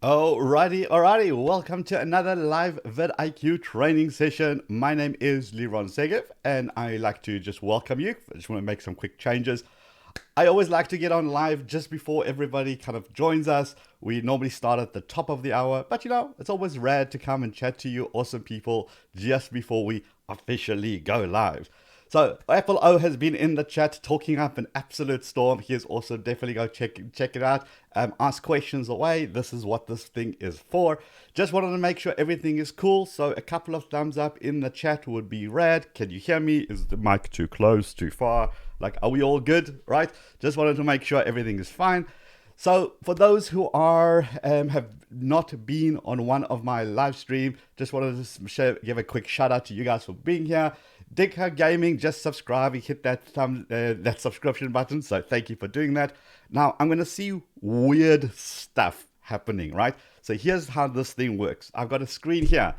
Alrighty. Welcome to another live vidIQ training session. My name is Liron and I like to just welcome you. I just want to make some quick changes. I always like to get on live just before everybody kind of joins us. We normally start at the top of the hour, but it's always rad to come and chat to you awesome people just before we officially go live. So Apple O has been in the chat talking up an absolute storm. He is also definitely go check it out. Ask questions away. This is what this thing is for. Just wanted to make sure everything is cool. So a couple of thumbs up in the chat would be rad. Can you hear me? Is the mic too close, too far? Like, are we all good? Right? Just wanted to make sure everything is fine. So for those who are have not been on one of my live stream, just wanted to give a quick shout out to you guys for being here. Digger Gaming, just subscribe. Hit that subscription button. So thank you for doing that. Now I'm going to see weird stuff happening, right? So here's how this thing works. I've got a screen here.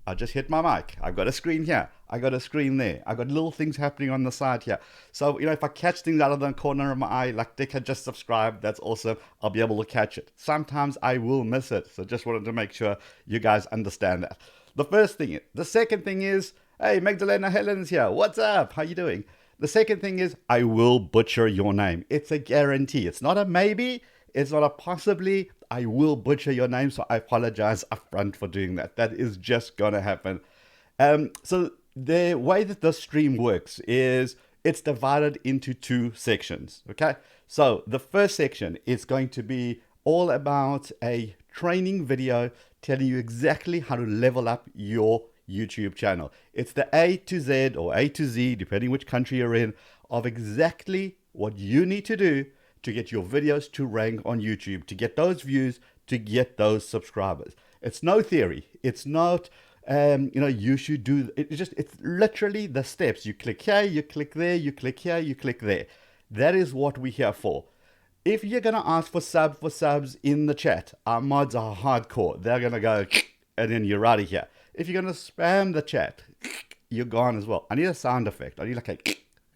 I just hit my mic. I've got a screen here. I got a screen there. I got little things happening on the side here. So, if I catch things out of the corner of my eye, like Dick had just subscribed, that's awesome. I'll be able to catch it. Sometimes I will miss it. So just wanted to make sure you guys understand that. The first thing. The second thing is, hey, Magdalena Helen's here. What's up? How you doing? The second thing is, I will butcher your name. It's a guarantee. It's not a maybe. It's not a possibly. I will butcher your name, so I apologize upfront for doing that. That is just gonna happen. So the way that the stream works is it's divided into two sections. Okay, so the first section is going to be all about a training video telling you exactly how to level up your YouTube channel. It's the A to Z or A to Z, depending which country you're in, of exactly what you need to do to get your videos to rank on YouTube, to get those views, to get those subscribers. It's no theory. It's not, you should do, it's literally the steps. You click here, you click there, you click here, you click there. That is what we're here for. If you're going to ask for subs in the chat, our mods are hardcore. They're going to go, and then you're out of here. If you're going to spam the chat, you're gone as well. I need a sound effect. I need like a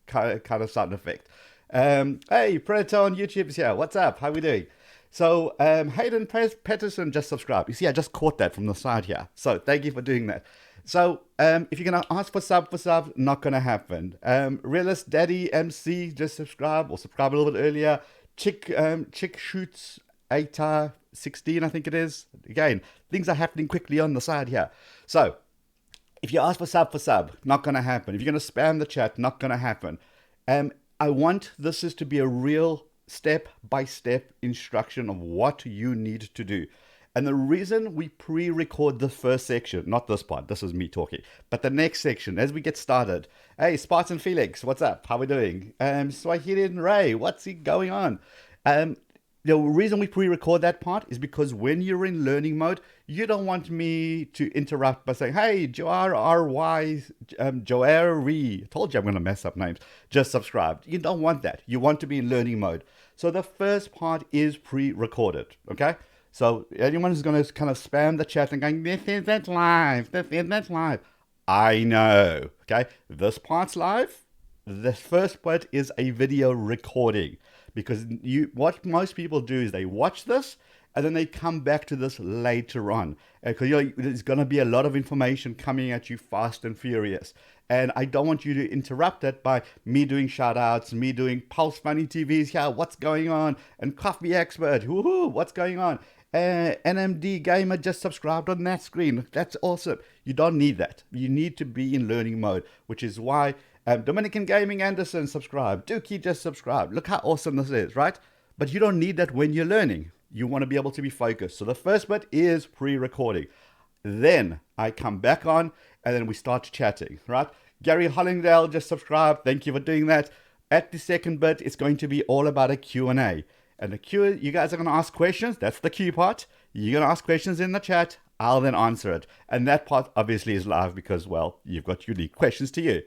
kind of sound effect. Hey, Predator on YouTube is here. What's up? How we doing? So, Hayden Peterson just subscribed. You see, I just caught that from the side here. So, thank you for doing that. So, if you're going to ask for sub, not going to happen. Realist Daddy MC just subscribe or subscribe a little bit earlier. Chick Shoots 816, I think it is. Again, things are happening quickly on the side here. So, if you ask for sub, not going to happen. If you're going to spam the chat, not going to happen. I want this to be a real step-by-step instruction of what you need to do. And the reason we pre-record the first section, not this part, this is me talking, but the next section, as we get started. Hey, Spartan Felix, what's up? How we doing? Swahili Ray, what's going on? The reason we pre-record that part is because when you're in learning mode, you don't want me to interrupt by saying, hey, Joary, Joary, told you I'm going to mess up names, just subscribed. You don't want that. You want to be in learning mode. So the first part is pre-recorded, okay? So anyone who's going to kind of spam the chat and going, this isn't live. I know, okay? This part's live. The first part is a video recording. Because what most people do is they watch this and then they come back to this later on. Because there's going to be a lot of information coming at you fast and furious. And I don't want you to interrupt it by me doing shout outs, me doing Pulse Funny TVs here, what's going on? And Coffee Expert, woohoo, what's going on? NMD Gamer just subscribed on that screen. That's awesome. You don't need that. You need to be in learning mode, which is why Dominican Gaming Anderson subscribed. Dookie just subscribed. Look how awesome this is, right? But you don't need that when you're learning. You want to be able to be focused. So the first bit is pre-recording. Then I come back on and then we start chatting, right? Gary Hollingdale just subscribed. Thank you for doing that. At the second bit, it's going to be all about a Q&A. And the Q, you guys are going to ask questions. That's the Q part. You're going to ask questions in the chat. I'll then answer it. And that part obviously is live because, well, you've got unique questions to you.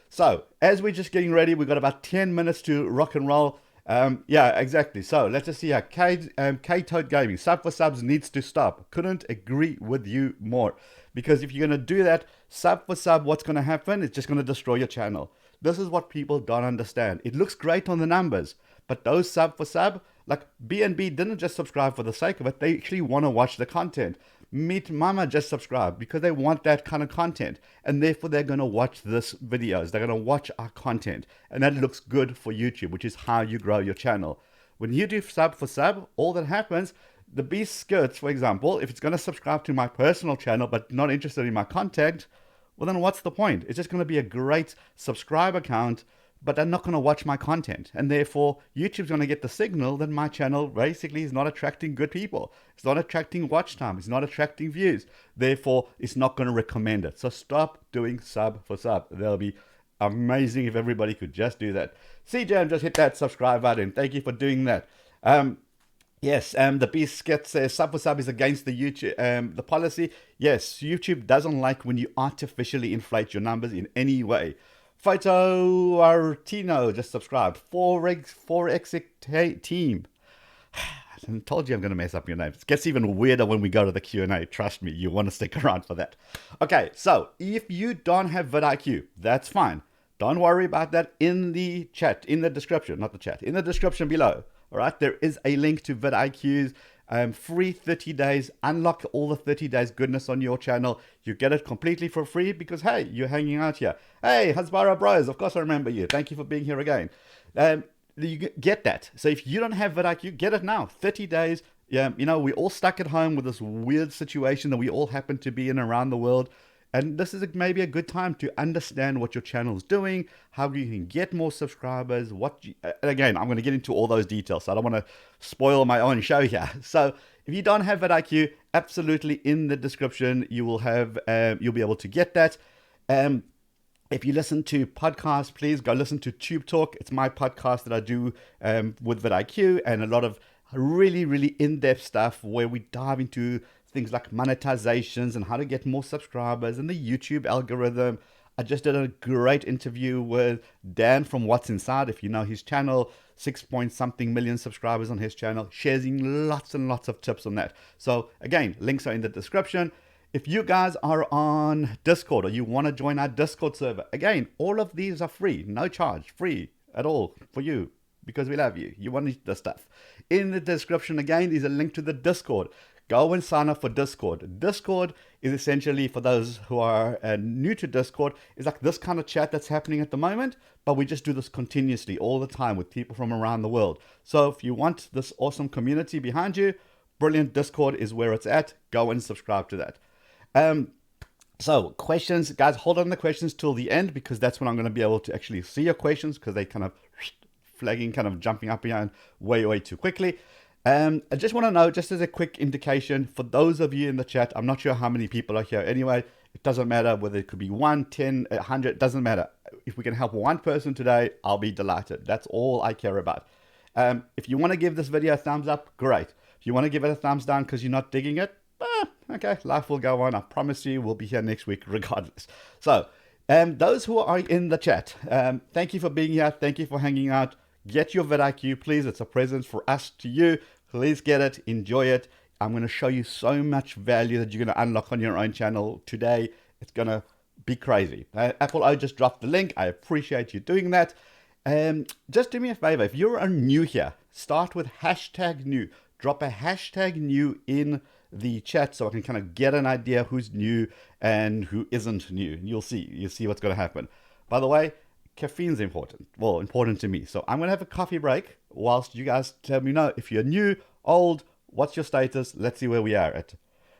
So, as we're just getting ready, we've got about 10 minutes to rock and roll. Yeah, exactly. So, let's just see here. K-Toad Gaming, sub for subs needs to stop. Couldn't agree with you more. Because if you're going to do that, sub for sub, what's going to happen? It's just going to destroy your channel. This is what people don't understand. It looks great on the numbers, but those sub for sub, Like B&B didn't just subscribe for the sake of it. They actually want to watch the content. Meet Mama just subscribed because they want that kind of content. And therefore, they're going to watch this videos. They're going to watch our content. And that looks good for YouTube, which is how you grow your channel. When you do sub for sub, all that happens, the Beast Skirts, for example, if it's going to subscribe to my personal channel but not interested in my content, well, then what's the point? It's just going to be a great subscribe account, but they're not going to watch my content. And therefore, YouTube's going to get the signal that my channel basically is not attracting good people. It's not attracting watch time. It's not attracting views. Therefore, it's not going to recommend it. So stop doing sub for sub. That'll be amazing if everybody could just do that. CJ, just hit that subscribe button. Thank you for doing that. Yes, the Biscuit says sub for sub is against the YouTube the policy. Yes, YouTube doesn't like when you artificially inflate your numbers in any way. Photo Artino just subscribed. 4x team. I told you I'm going to mess up your name. It gets even weirder when we go to the Q&A. Trust me, you want to stick around for that. Okay, so if you don't have vidIQ, that's fine. Don't worry about that in the chat, in the description, not the chat, in the description below. All right, there is a link to vidIQ's free 30 days. Unlock all the 30 days goodness on your channel. You get it completely for free because, hey, you're hanging out here. Hey, Hasbara Bros, of course I remember you. Thank you for being here again. You get that. So if you don't have vidIQ, get it now. 30 days. Yeah, you know, we're all stuck at home with this weird situation that we all happen to be in around the world. And this is maybe a good time to understand what your channel is doing, how you can get more subscribers, and again, I'm going to get into all those details, so I don't want to spoil my own show here. So if you don't have vidIQ, absolutely in the description, you will have, you'll be able to get that. If you listen to podcasts, please go listen to Tube Talk. It's my podcast that I do with vidIQ and a lot of really, really in-depth stuff where we dive into things like monetizations and how to get more subscribers and the YouTube algorithm. I just did a great interview with Dan from What's Inside. If you know his channel, 6-point-something million subscribers on his channel, sharing lots and lots of tips on that. So again, links are in the description. If you guys are on Discord or you want to join our Discord server, again, all of these are free, no charge, free at all for you because we love you. You want the stuff. In the description, again, is a link to the Discord. Go and sign up for Discord. Discord is essentially, for those who are new to Discord, is like this kind of chat that's happening at the moment, but we just do this continuously all the time with people from around the world. So if you want this awesome community behind you, brilliant, Discord is where it's at. Go and subscribe to that. So questions, guys, hold on the questions till the end because that's when I'm going to be able to actually see your questions because they kind of flagging, kind of jumping up behind way too quickly. I just want to know, just as a quick indication, for those of you in the chat, I'm not sure how many people are here anyway. It doesn't matter whether it could be 1, 10, 100, doesn't matter. If we can help one person today, I'll be delighted. That's all I care about. If you want to give this video a thumbs up, great. If you want to give it a thumbs down because you're not digging it, okay, life will go on. I promise you we'll be here next week regardless. So, those who are in the chat, thank you for being here. Thank you for hanging out. Get your vidIQ, please. It's a present for us to you. Please get it. Enjoy it. I'm going to show you so much value that you're going to unlock on your own channel today. It's going to be crazy. Apple O just dropped the link. I appreciate you doing that. Just do me a favor. If you're new here, start with #new. Drop a #new in the chat so I can kind of get an idea who's new and who isn't new. You'll see what's going to happen. By the way, caffeine's important. Well, important to me. So I'm going to have a coffee break whilst you guys tell me know if you're new, old, what's your status. Let's see where we are at.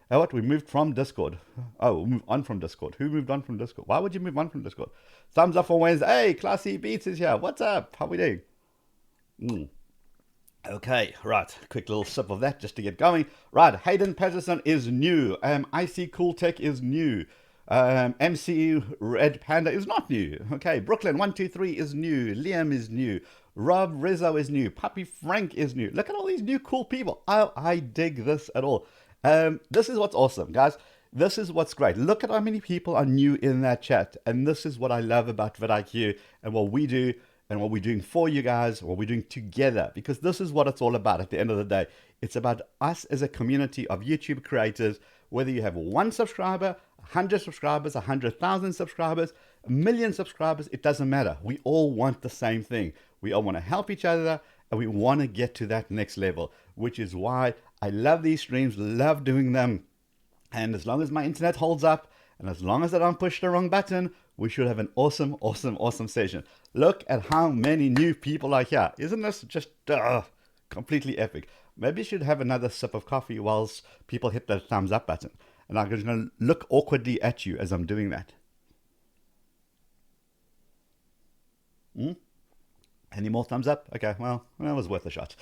What? We moved from Discord. Oh, we'll move on from Discord. Who moved on from Discord? Why would you move on from Discord? Thumbs up for Wednesday. Hey, Classy Beats is here. What's up? How we doing? Okay, right. Quick little sip of that just to get going. Right, Hayden Patterson is new. IC Cool Tech is new. MC Red Panda is not new. Okay, Brooklyn 123 is new. Liam is new. Rob Rizzo is new. Puppy Frank is new. Look at all these new cool people. Oh, I dig this at all. This is what's awesome, guys. This is what's great. Look at how many people are new in that chat. And this is what I love about vidIQ and what we do and what we're doing for you guys, what we're doing together. Because this is what it's all about at the end of the day. It's about us as a community of YouTube creators, whether you have 1 subscriber, 100 subscribers, 100,000 subscribers, 1 million subscribers, it doesn't matter. We all want the same thing. We all want to help each other and we want to get to that next level, which is why I love these streams, love doing them. And as long as my internet holds up, and as long as I don't push the wrong button, we should have an awesome, awesome, awesome session. Look at how many new people are here. Isn't this just completely epic? Maybe you should have another sip of coffee whilst people hit the thumbs up button. And I'm just going to look awkwardly at you as I'm doing that. Any more thumbs up? Okay, well, that was worth a shot.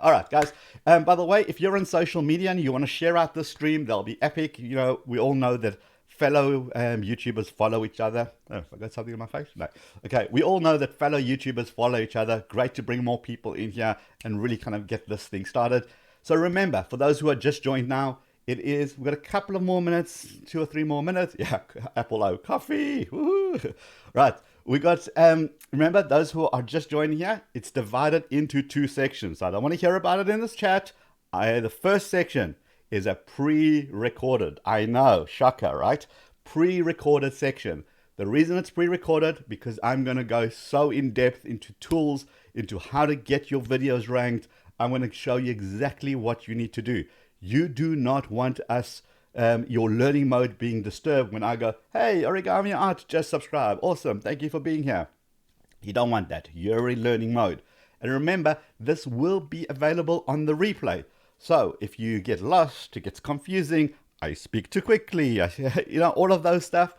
All right, guys. By the way, if you're on social media and you want to share out this stream, they'll be epic. You know, we all know that fellow YouTubers follow each other. Oh, I got something in my face? No. Okay, we all know that fellow YouTubers follow each other. Great to bring more people in here and really kind of get this thing started. So remember, for those who are just joined now, we've got a couple of more minutes, 2 or 3 more minutes. Yeah, Apple O coffee. Woohoo. Right. We got, remember, those who are just joining here, it's divided into 2 sections. So I don't want to hear about it in this chat. The first section is a pre-recorded. I know, shocker, right? Pre-recorded section. The reason it's pre-recorded, because I'm going to go so in-depth into tools, into how to get your videos ranked. I'm going to show you exactly what you need to do. You do not want us your learning mode being disturbed when I go, hey, Origami Art, just subscribe. Awesome. Thank you for being here. You don't want that. You're in learning mode. And remember, this will be available on the replay. So if you get lost, it gets confusing, I speak too quickly, you know, all of those stuff,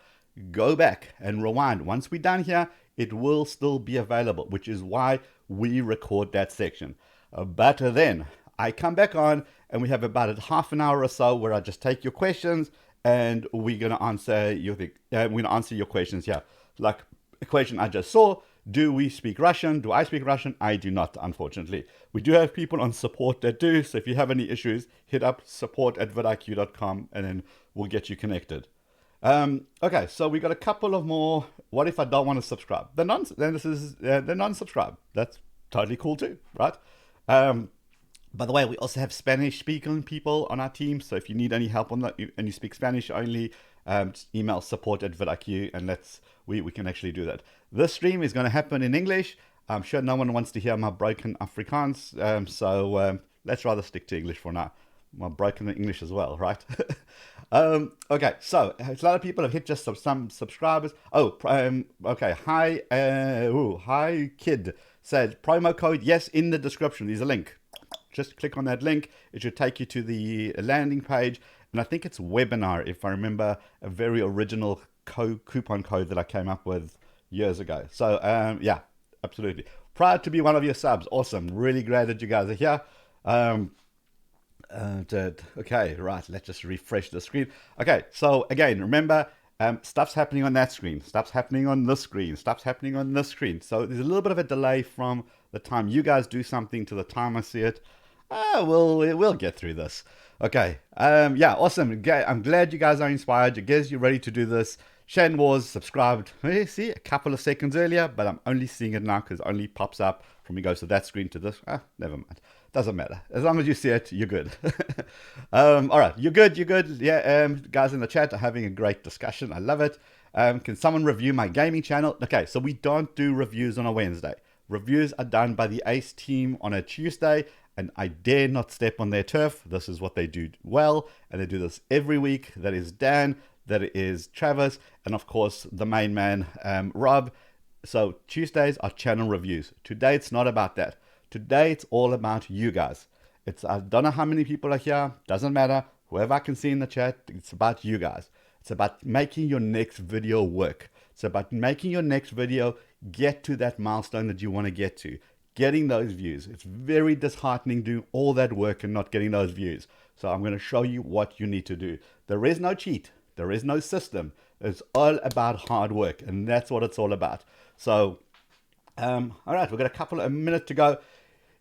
go back and rewind. Once we're done here, it will still be available, which is why we record that section. But then I come back on, and we have about a half an hour or so where I just take your questions, and we're going to answer your questions here. Like a question I just saw, do we speak Russian? Do I speak Russian? I do not, unfortunately. We do have people on support that do, so if you have any issues, hit up support@vidIQ.com, and then we'll get you connected. Okay, so we got a couple of more. What if I don't want to subscribe? Then this is the non-subscribe. That's totally cool too, right? By the way, we also have Spanish-speaking people on our team, so if you need any help on that and you speak Spanish only, just email support@vidIQ, and we can actually do that. This stream is going to happen in English. I'm sure no one wants to hear my broken Afrikaans, so let's rather stick to English for now. My broken English as well, right? Okay, so a lot of people have hit just some subscribers. Oh, okay. Hi, kid. Said promo code, yes, in the description. There's a link. Just click on that link. It should take you to the landing page. And I think it's webinar, if I remember, a very original coupon code that I came up with years ago. So, yeah, absolutely. Proud to be one of your subs. Awesome. Really glad that you guys are here. Okay, right. Let's just refresh the screen. Okay, so again, remember, stuff's happening on that screen. Stuff's happening on this screen. Stuff's happening on this screen. So there's a little bit of a delay from the time you guys do something to the time I see it. We'll get through this. Okay. Yeah, awesome. I'm glad you guys are inspired. You guys, you're ready to do this. Shan Wars subscribed. See, a couple of seconds earlier, but I'm only seeing it now because it only pops up from it goes to that screen to this. Never mind. Doesn't matter. As long as you see it, you're good. All right, you're good. You're good. Yeah. Guys in the chat are having a great discussion. I love it. Can someone review my gaming channel? Okay, so we don't do reviews on a Wednesday. Reviews are done by the ACE team on a Tuesday, and I dare not step on their turf. This is what they do well, and they do this every week. That is Dan, that is Travis, and of course the main man, Rob. So Tuesdays are channel reviews. Today it's not about that. Today it's all about you guys. I don't know how many people are here. Doesn't matter. Whoever I can see in the chat, it's about you guys. It's about making your next video work. It's about making your next video get to that milestone that you want to get to. Getting those views. It's very disheartening doing all that work and not getting those views. So I'm going to show you what you need to do. There is no cheat. There is no system. It's all about hard work, and that's what it's all about. So, all right, we've got a minute to go.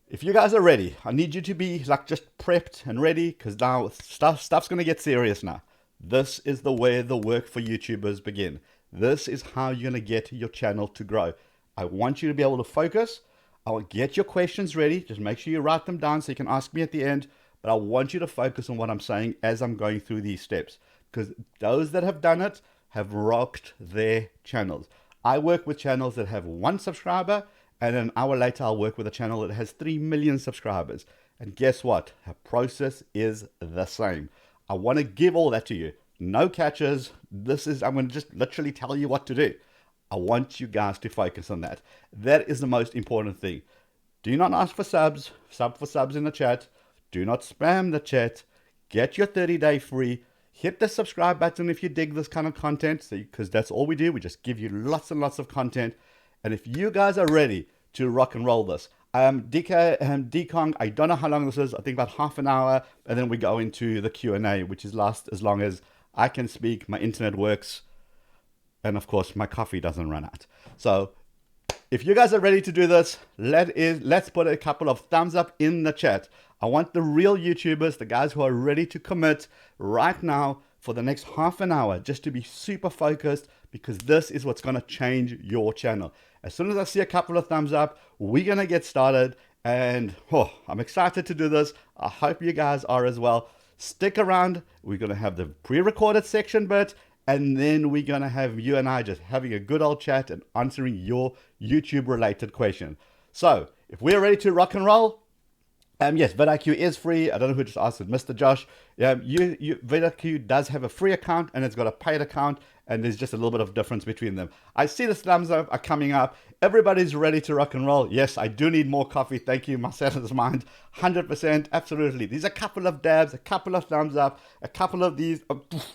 If you guys are ready, I need you to be like just prepped and ready, because now stuff's going to get serious now. This is where the work for YouTubers begin. This is how you're going to get your channel to grow. I want you to be able to focus. I will get your questions ready. Just make sure you write them down so you can ask me at the end. But I want you to focus on what I'm saying as I'm going through these steps, because those that have done it have rocked their channels. I work with channels that have 1 subscriber And an hour later, I'll work with a channel that has 3 million subscribers. And guess what? The process is the same. I want to give all that to you. No catches. I'm going to just literally tell you what to do. I want you guys to focus on that. That is the most important thing. Do not ask for subs. Sub for subs in the chat. Do not spam the chat. Get your 30-day free. Hit the subscribe button if you dig this kind of content, because that's all we do. We just give you lots and lots of content. And if you guys are ready to rock and roll this, Dekong, I don't know how long this is. I think about half an hour, and then we go into the Q&A, which is last as long as I can speak, my internet works, and of course my coffee doesn't run out. So if you guys are ready to do this, let's put a couple of thumbs up in the chat. I want the real YouTubers, the guys who are ready to commit right now for the next half an hour, just to be super focused, because this is what's going to change your channel. As soon as I see a couple of thumbs up, we're going to get started. And I'm excited to do this. I hope you guys are as well. Stick around. We're going to have the pre-recorded section bit, and then we're going to have you and I just having a good old chat and answering your YouTube related question. So if we're ready to rock and roll, yes, vidIQ is free. I don't know who just asked it, Mr. Josh. vidIQ does have a free account and it's got a paid account, and there's just a little bit of difference between them. I see the thumbs up are coming up. Everybody's ready to rock and roll. Yes, I do need more coffee. Thank you, my Saturn's mind. 100%, absolutely. There's a couple of dabs, a couple of thumbs up, a couple of these,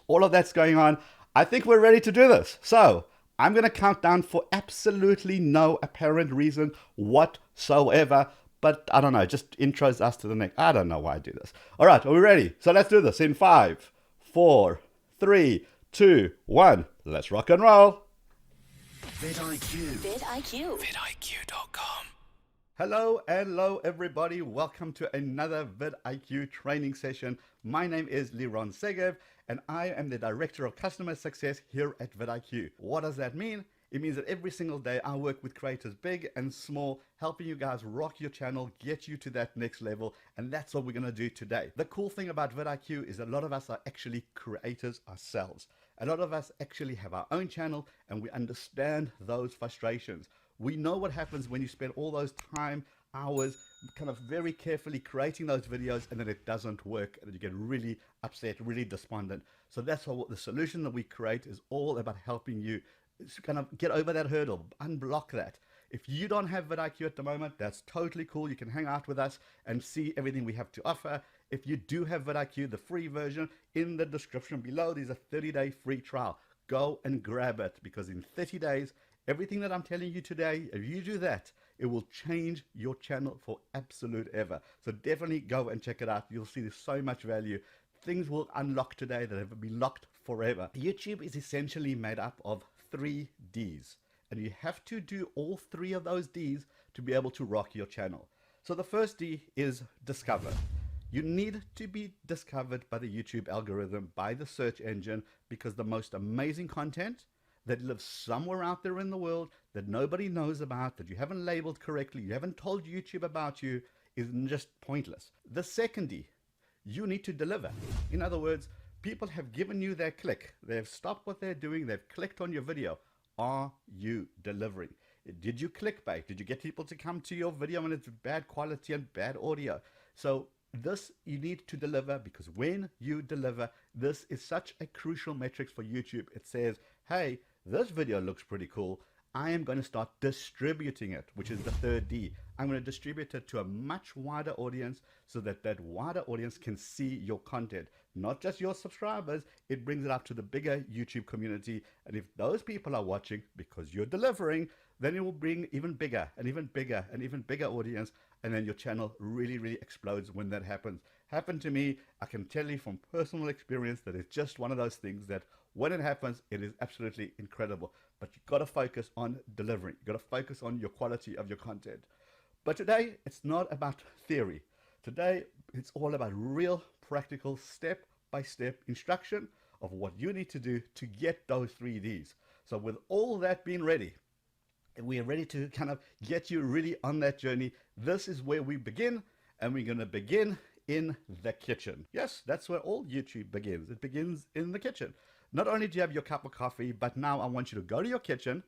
all of that's going on. I think we're ready to do this. So I'm going to count down for absolutely no apparent reason whatsoever. But I don't know, just intros us to the next. I don't know why I do this. All right, are we ready? So let's do this in 5, 4, 3, 2, 1. Let's rock and roll. vidIQ. vidIQ. vidIQ.com. Hello, everybody. Welcome to another vidIQ training session. My name is Liron Segev, and I am the Director of Customer Success here at vidIQ. What does that mean? It means that every single day I work with creators big and small, helping you guys rock your channel, get you to that next level, and that's what we're going to do today. The cool thing about vidIQ is a lot of us are actually creators ourselves. A lot of us actually have our own channel, and we understand those frustrations. We know what happens when you spend all those time, hours, kind of very carefully creating those videos, and then it doesn't work, and you get really upset, really despondent. So that's what the solution that we create is all about, helping you kind of get over that hurdle, unblock that. If you don't have vidIQ at the moment, that's totally cool. You can hang out with us and see everything we have to offer. If you do have vidIQ, the free version, in the description below, there's a 30-day free trial. Go and grab it, because in 30 days, everything that I'm telling you today, if you do that, it will change your channel for absolute ever. So definitely go and check it out. You'll see there's so much value. Things will unlock today that have been locked forever. YouTube is essentially made up of 3 Ds, and you have to do all 3 of those Ds to be able to rock your channel. So the first D is discover. You need to be discovered by the YouTube algorithm, by the search engine, because the most amazing content that lives somewhere out there in the world that nobody knows about, that you haven't labeled correctly, you haven't told YouTube about you, is just pointless. The second D, you need to deliver. In other words, people have given you their click. They've stopped what they're doing. They've clicked on your video. Are you delivering? Did you clickbait? Did you get people to come to your video and it's bad quality and bad audio? So this you need to deliver, because when you deliver, this is such a crucial metric for YouTube. It says, hey, this video looks pretty cool. I am going to start distributing it, which is the third D. I'm going to distribute it to a much wider audience, so that that wider audience can see your content, not just your subscribers. It brings it up to the bigger YouTube community. And if those people are watching because you're delivering, then it will bring even bigger and even bigger and even bigger audience. And then your channel really, really explodes when that happens. Happened to me. I can tell you from personal experience that it's just one of those things that when it happens, it is absolutely incredible. But you've got to focus on delivering. You've got to focus on your quality of your content. But today, it's not about theory. Today, it's all about real, practical, step-by-step instruction of what you need to do to get those 3 Ds. So with all that being ready, and we are ready to kind of get you really on that journey, this is where we begin, and we're going to begin in the kitchen. Yes, that's where all YouTube begins. It begins in the kitchen. Not only do you have your cup of coffee, but now I want you to go to your kitchen.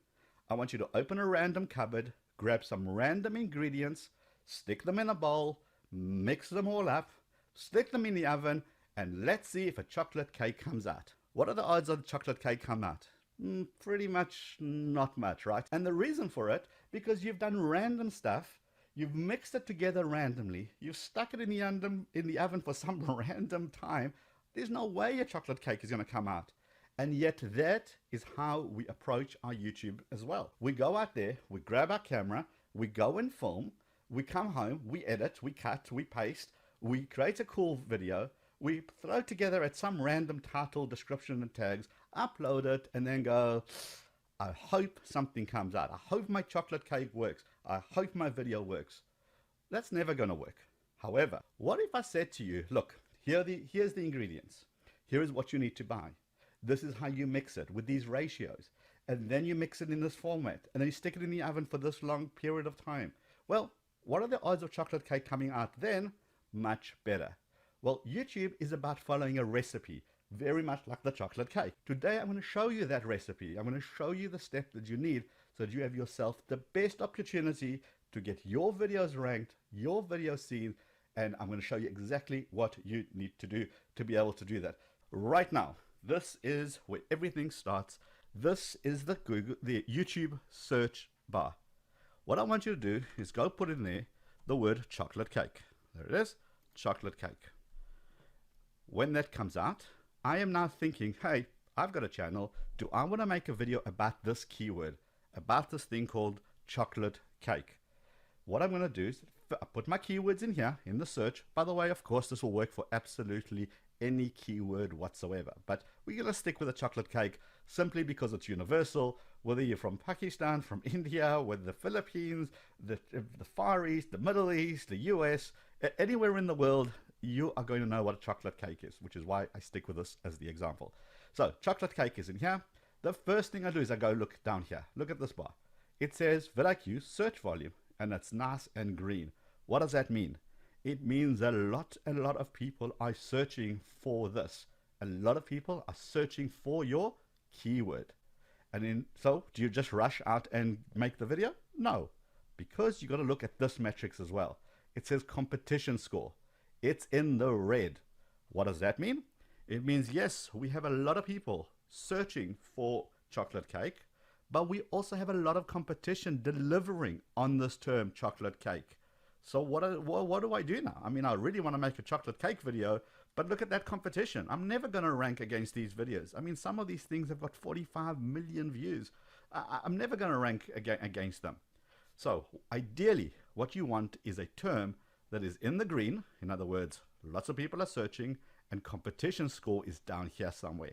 I want you to open a random cupboard, grab some random ingredients, stick them in a bowl, mix them all up, stick them in the oven, and let's see if a chocolate cake comes out. What are the odds of the chocolate cake come out? Pretty much not much, right? And the reason for it, because you've done random stuff, you've mixed it together randomly, you've stuck it in the oven for some random time. There's no way a chocolate cake is going to come out. And yet that is how we approach our YouTube as well. We go out there, we grab our camera, we go and film, we come home, we edit, we cut, we paste, we create a cool video, we throw together at some random title, description and tags, upload it, and then go, I hope something comes out. I hope my chocolate cake works. I hope my video works. That's never going to work. However, what if I said to you, look, here's the ingredients. Here is what you need to buy. This is how you mix it with these ratios. And then you mix it in this format. And then you stick it in the oven for this long period of time. Well, what are the odds of chocolate cake coming out then? Much better. Well, YouTube is about following a recipe, very much like the chocolate cake. Today, I'm going to show you that recipe. I'm going to show you the step that you need so that you have yourself the best opportunity to get your videos ranked, your videos seen, and I'm going to show you exactly what you need to do to be able to do that. Right now, this is where everything starts. This is the YouTube search bar. What I want you to do is go put in there the word chocolate cake. There it is, chocolate cake. When that comes out, I am now thinking, hey, I've got a channel. Do I want to make a video about this keyword, about this thing called chocolate cake? What I'm going to do is put my keywords in here in the search. By the way, of course, this will work for absolutely any keyword whatsoever. But we're going to stick with a chocolate cake simply because it's universal, whether you're from Pakistan, from India, whether the Philippines, the Far East, the Middle East, the US, anywhere in the world, you are going to know what a chocolate cake is, which is why I stick with this as the example. So chocolate cake is in here. The first thing I do is I go look down here. Look at this bar. It says vidIQ search volume, and it's nice and green. What does that mean? It means a lot of people are searching for this. A lot of people are searching for your keyword. And then, so do you just rush out and make the video? No, because you got to look at this metrics as well. It says competition score. It's in the red. What does that mean? It means, yes, we have a lot of people searching for chocolate cake, but we also have a lot of competition delivering on this term chocolate cake. So what do I do now? I mean, I really want to make a chocolate cake video, but look at that competition. I'm never going to rank against these videos. I mean, some of these things have got 45 million views. I'm never going to rank against them. So ideally, what you want is a term that is in the green. In other words, lots of people are searching and competition score is down here somewhere.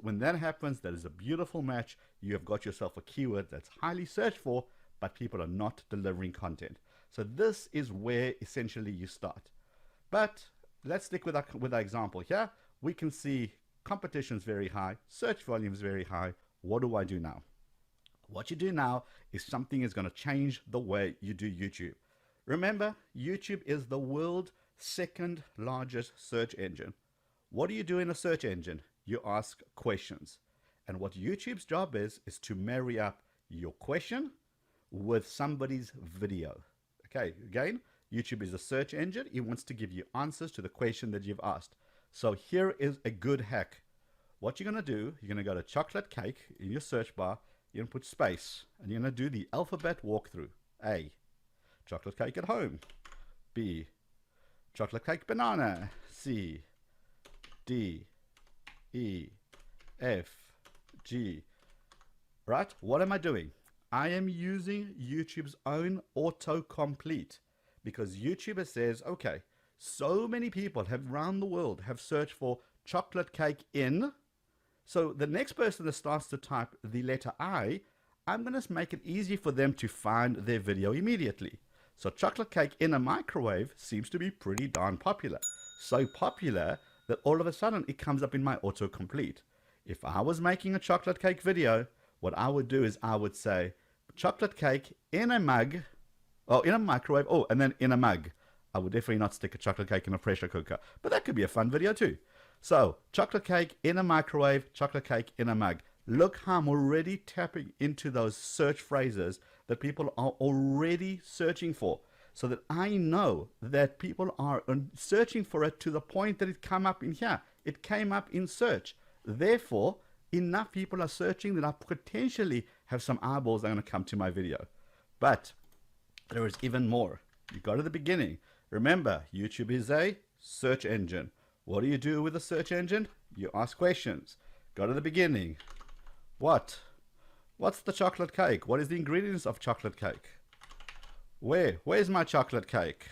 When that happens, that is a beautiful match. You have got yourself a keyword that's highly searched for, but people are not delivering content. So this is where essentially you start. But let's stick with our example here. We can see competition is very high, search volume is very high. What do I do now? What you do now is something is going to change the way you do YouTube. Remember, YouTube is the world's second largest search engine. What do you do in a search engine? You ask questions. And what YouTube's job is to marry up your question with somebody's video. Okay, again, YouTube is a search engine. It wants to give you answers to the question that you've asked. So here is a good hack. What you're going to do, you're going to go to chocolate cake in your search bar. You're going to put space, and you're going to do the alphabet walkthrough. A, chocolate cake at home. B, chocolate cake banana. C, D, E, F, G. Right? What am I doing? I am using YouTube's own autocomplete, because YouTube says, okay, so many people around the world have searched for chocolate cake in. So the next person that starts to type the letter I, I'm going to make it easy for them to find their video immediately. So chocolate cake in a microwave seems to be pretty darn popular. So popular that all of a sudden it comes up in my autocomplete. If I was making a chocolate cake video, what I would do is I would say chocolate cake in a mug, or in a microwave, and then in a mug. I would definitely not stick a chocolate cake in a pressure cooker, but that could be a fun video too. So chocolate cake in a microwave, chocolate cake in a mug. Look how I'm already tapping into those search phrases that people are already searching for, so that I know that people are searching for it to the point that it came up in here. It came up in search. Therefore, enough people are searching that I potentially have some eyeballs that are going to come to my video. But there is even more. You go to the beginning. Remember, YouTube is a search engine. What do you do with a search engine? You ask questions. Go to the beginning. What's the chocolate cake? What is the ingredients of chocolate cake? Where's my chocolate cake?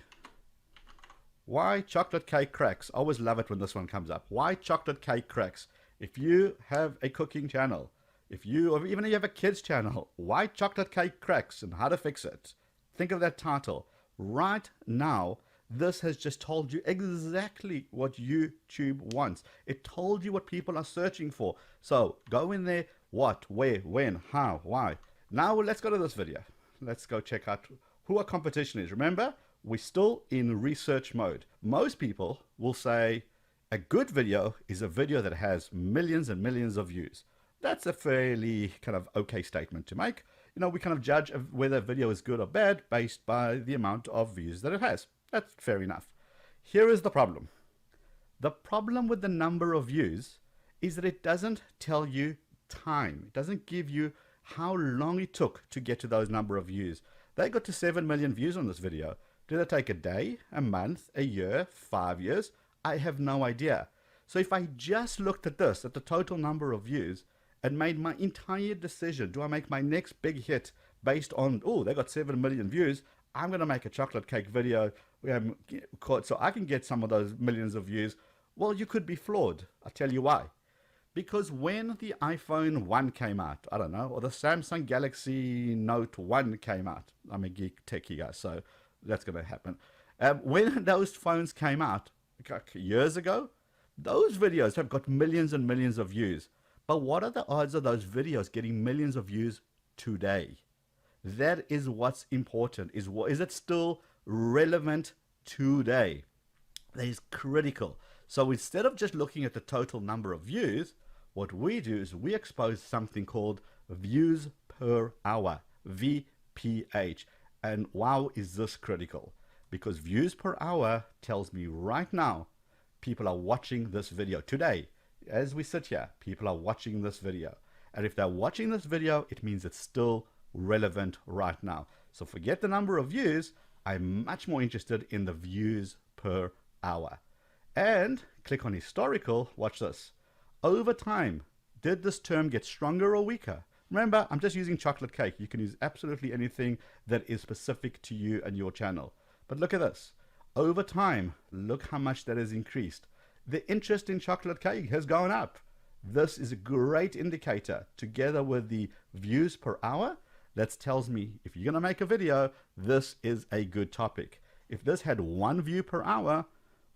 Why chocolate cake cracks? I always love it when this one comes up. Why chocolate cake cracks? If you have a cooking channel, or even if you have a kids channel, why chocolate cake cracks and how to fix it? Think of that title. Right now, this has just told you exactly what YouTube wants. It told you what people are searching for. So go in there. What, where, when, how, why. Now let's go to this video. Let's go check out who our competition is. Remember, we're still in research mode. Most people will say a good video is a video that has millions and millions of views. That's a fairly kind of okay statement to make. You know, we kind of judge whether a video is good or bad based by the amount of views that it has. That's fair enough. Here is the problem. The problem with the number of views is that it doesn't tell you time. It doesn't give you how long it took to get to those number of views. They got to 7 million views on this video. Did it take a day, a month, a year, 5 years? I have no idea. So if I just looked at this, at the total number of views, and made my entire decision, do I make my next big hit based on, oh, they got 7 million views, I'm going to make a chocolate cake video so I can get some of those millions of views. Well, you could be flawed. I'll tell you why. Because when the iPhone 1 came out, I don't know, or the Samsung Galaxy Note 1 came out, I'm a geek techie guy, so that's going to happen. When those phones came out years ago, those videos have got millions and millions of views. But what are the odds of those videos getting millions of views today? That is what's important. Is it still relevant today? That is critical. So instead of just looking at the total number of views, what we do is we expose something called views per hour, VPH. And wow, is this critical? Because views per hour tells me right now, people are watching this video today. As we sit here, people are watching this video. And if they're watching this video, it means it's still relevant right now. So forget the number of views. I'm much more interested in the views per hour. And click on historical. Watch this. Over time, did this term get stronger or weaker? Remember, I'm just using chocolate cake. You can use absolutely anything that is specific to you and your channel. But look at this. Over time, look how much that has increased. The interest in chocolate cake has gone up. This is a great indicator, together with the views per hour, that tells me if you're going to make a video, this is a good topic. If this had 1 view per hour,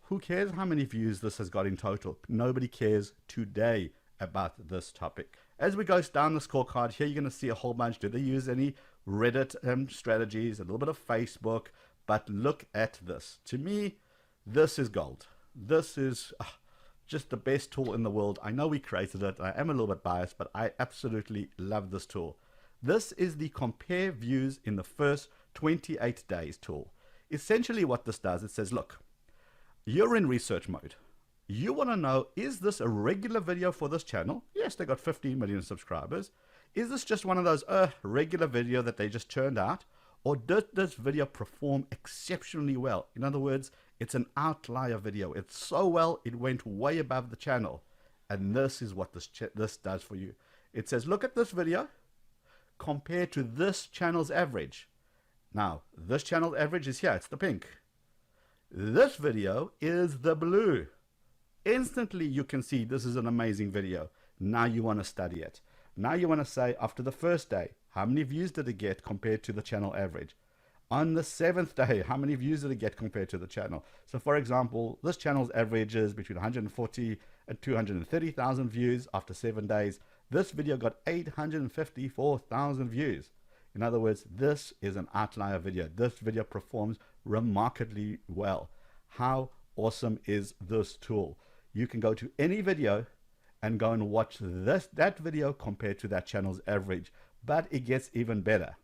who cares how many views this has got in total? Nobody cares today about this topic. As we go down the scorecard, here you're going to see a whole bunch. Did they use any Reddit strategies, a little bit of Facebook? But look at this. To me, this is gold. This is just the best tool in the world. I know we created it. I am a little bit biased, but I absolutely love this tool. This is the compare views in the first 28 days tool. Essentially what this does, it says, look, you're in research mode. You want to know, is this a regular video for this channel? Yes, they got 15 million subscribers. Is this just one of those regular video that they just churned out? Or did this video perform exceptionally well? In other words, it's an outlier video. It's so well, it went way above the channel. And this is what this does for you. It says, look at this video compared to this channel's average. Now, this channel's average is here. It's the pink. This video is the blue. Instantly, you can see this is an amazing video. Now you want to study it. Now you want to say, after the first day, how many views did it get compared to the channel average? On the 7th day, how many views did it get compared to the channel? So for example, this channel's average is between 140 and 230,000 views after 7 days. This video got 854,000 views. In other words, this is an outlier video. This video performs remarkably well. How awesome is this tool? You can go to any video and go and watch that video compared to that channel's average. But it gets even better.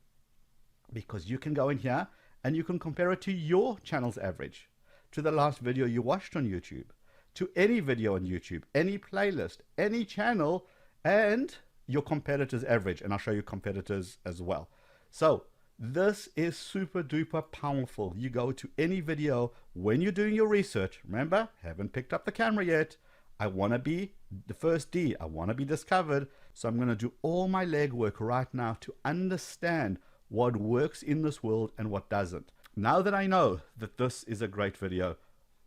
because you can go in here and you can compare it to your channel's average, to the last video you watched on YouTube, to any video on YouTube, any playlist, any channel, and your competitor's average. And I'll show you competitors as well. So this is super duper powerful. You go to any video when you're doing your research. Remember, haven't picked up the camera yet. I want to be the first D. I want to be discovered. So I'm going to do all my legwork right now to understand what works in this world and what doesn't. Now that I know that this is a great video,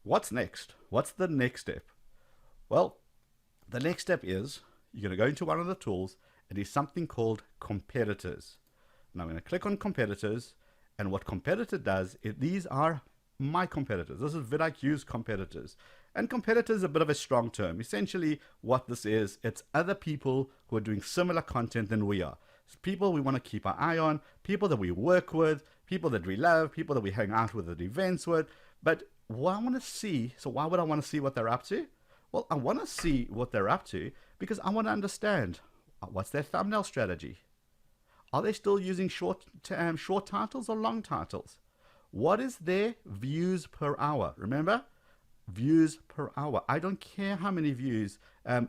what's next? What's the next step? Well, the next step is you're going to go into one of the tools. It is something called competitors. Now I'm going to click on competitors, and what competitor does is these are my competitors. This is vidIQ's competitors. And competitors is a bit of a strong term. Essentially what this is, it's other people who are doing similar content than we are. It's people we want to keep our eye on, people that we work with, people that we love, people that we hang out with at events with. But what I want to see, so why would I want to see what they're up to? Well, I want to see what they're up to because I want to understand what's their thumbnail strategy. Are they still using short titles or long titles? What is their views per hour? Remember, views per hour. I don't care how many views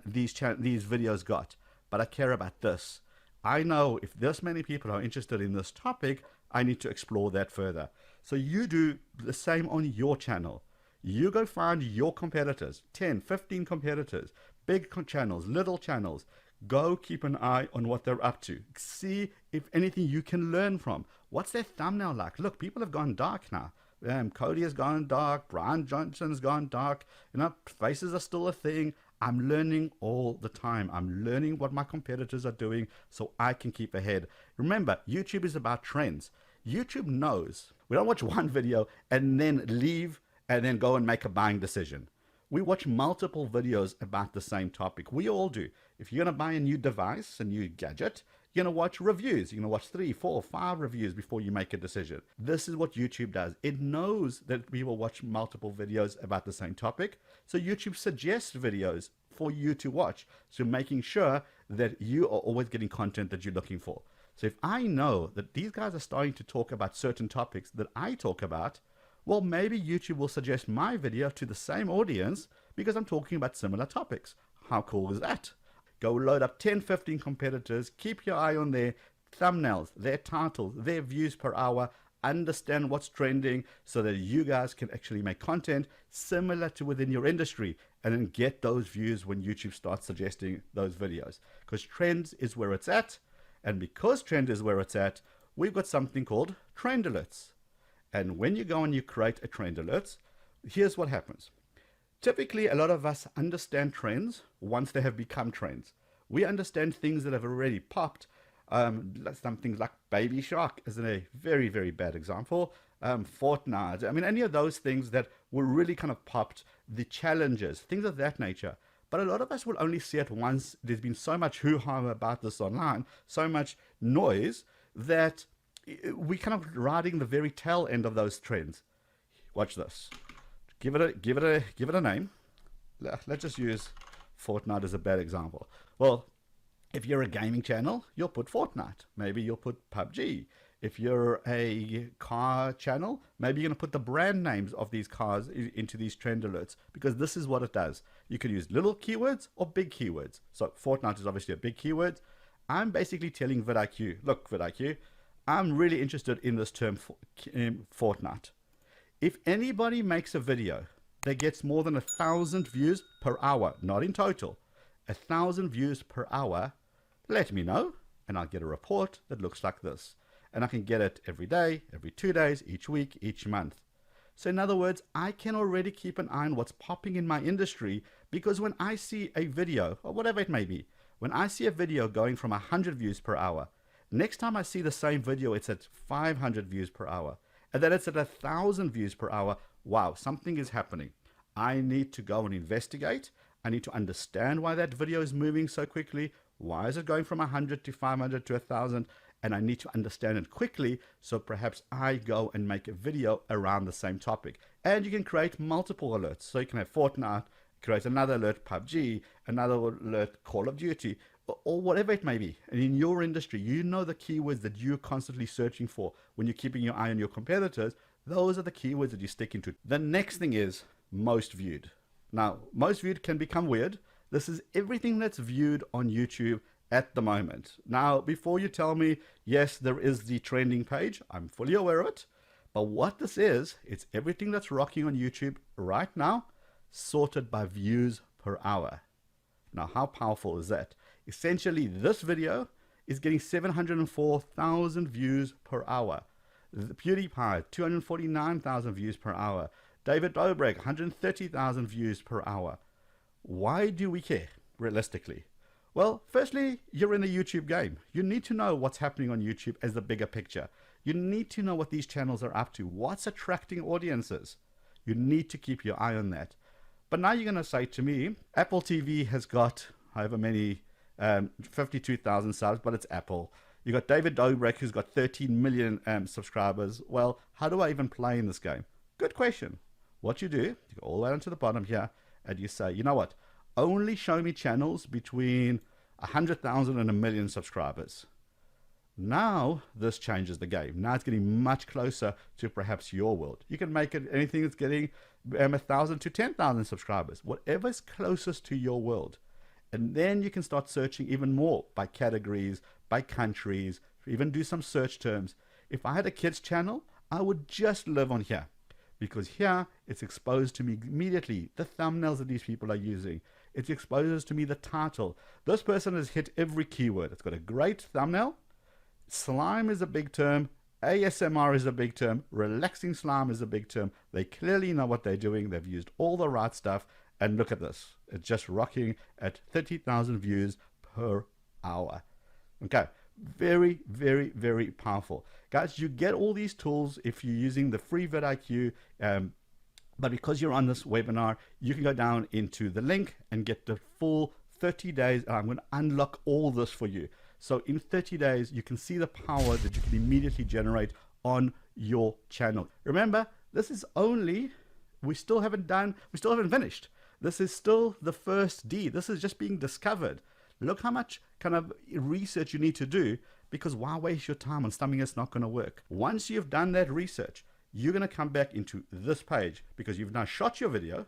these videos got, but I care about this. I know if this many people are interested in this topic, I need to explore that further. So you do the same on your channel. You go find your competitors, 10, 15 competitors, big channels, little channels. Go keep an eye on what they're up to. See if anything you can learn from. What's their thumbnail like? Look, people have gone dark now. Cody has gone dark. Brian Johnson's gone dark. You know, faces are still a thing. I'm learning all the time. I'm learning what my competitors are doing so I can keep ahead. Remember, YouTube is about trends. YouTube knows. We don't watch one video and then leave and then go and make a buying decision. We watch multiple videos about the same topic. We all do. If you're going to buy a new device, a new gadget, you're going to watch reviews. You're going to watch 3, 4, 5 reviews before you make a decision. This is what YouTube does. It knows that we will watch multiple videos about the same topic. So YouTube suggests videos for you to watch. So making sure that you are always getting content that you're looking for. So if I know that these guys are starting to talk about certain topics that I talk about, well, maybe YouTube will suggest my video to the same audience because I'm talking about similar topics. How cool is that? Go load up 10, 15 competitors, keep your eye on their thumbnails, their titles, their views per hour, understand what's trending so that you guys can actually make content similar to within your industry and then get those views when YouTube starts suggesting those videos. Because trends is where it's at. And because trend is where it's at, we've got something called trend alerts. And when you go and you create a trend alert, here's what happens. Typically, a lot of us understand trends once they have become trends. We understand things that have already popped. Some things like Baby Shark is a very, very bad example. Fortnite, I mean, any of those things that were really kind of popped, the challenges, things of that nature. But a lot of us will only see it once there's been so much hoo-ha about this online, so much noise that we kind of riding the very tail end of those trends. Watch this. Give it a name. Let's just use Fortnite as a bad example. Well, if you're a gaming channel, you'll put Fortnite. Maybe you'll put PUBG. If you're a car channel, maybe you're going to put the brand names of these cars into these trend alerts because this is what it does. You can use little keywords or big keywords. So Fortnite is obviously a big keyword. I'm basically telling vidIQ, look, vidIQ, I'm really interested in this term Fortnite. If anybody makes a video that gets more than 1,000 views per hour, not in total, 1,000 views per hour, let me know and I'll get a report that looks like this. And I can get it every day, every 2 days, each week, each month. So in other words, I can already keep an eye on what's popping in my industry because when I see a video, or whatever it may be, when I see a video going from 100 views per hour, next time I see the same video, it's at 500 views per hour. And then it's at 1,000 views per hour. Wow, something is happening. I need to go and investigate. I need to understand why that video is moving so quickly. Why is it going from 100 to 500 to 1,000? And I need to understand it quickly. So perhaps I go and make a video around the same topic. And you can create multiple alerts. So you can have Fortnite, create another alert, PUBG, another alert, Call of Duty, or whatever it may be. And in your industry, you know the keywords that you're constantly searching for when you're keeping your eye on your competitors. Those are the keywords that you stick into. The next thing is most viewed. Now, most viewed can become weird. This is everything that's viewed on YouTube at the moment. Now, before you tell me, yes, there is the trending page, I'm fully aware of it. But what this is, it's everything that's rocking on YouTube right now, sorted by views per hour. Now, how powerful is that? Essentially, this video is getting 704,000 views per hour. The PewDiePie, 249,000 views per hour. David Dobrik, 130,000 views per hour. Why do we care, realistically? Well, firstly, you're in the YouTube game. You need to know what's happening on YouTube as the bigger picture. You need to know what these channels are up to, what's attracting audiences. You need to keep your eye on that. But now you're going to say to me, Apple TV has got however many, 52,000 subs, but it's Apple. You got David Dobrik, who's got 13 million subscribers. Well, how do I even play in this game? Good question. What you do, you go all the way down to the bottom here, and you say, you know what? Only show me channels between 100,000 and 1 million subscribers. Now this changes the game. Now it's getting much closer to perhaps your world. You can make it anything that's getting 1,000 to 10,000 subscribers, whatever's closest to your world. And then you can start searching even more by categories, by countries, even do some search terms. If I had a kids channel, I would just live on here, because here it's exposed to me immediately the thumbnails that these people are using. It exposes to me the title. This person has hit every keyword. It's got a great thumbnail. Slime is a big term. ASMR is a big term. Relaxing slime is a big term. They clearly know what they're doing. They've used all the right stuff. And look at this. It's just rocking at 30,000 views per hour. Okay. Very, very, very powerful. Guys, you get all these tools if you're using the free vidIQ. But because you're on this webinar, you can go down into the link and get the full 30 days. And I'm going to unlock all this for you. So in 30 days, you can see the power that you can immediately generate on your channel. Remember, this is only, we still haven't finished. This is still the first D. This is just being discovered. Look how much kind of research you need to do, because why waste your time on something that's not going to work? Once you've done that research, you're going to come back into this page, because you've now shot your video.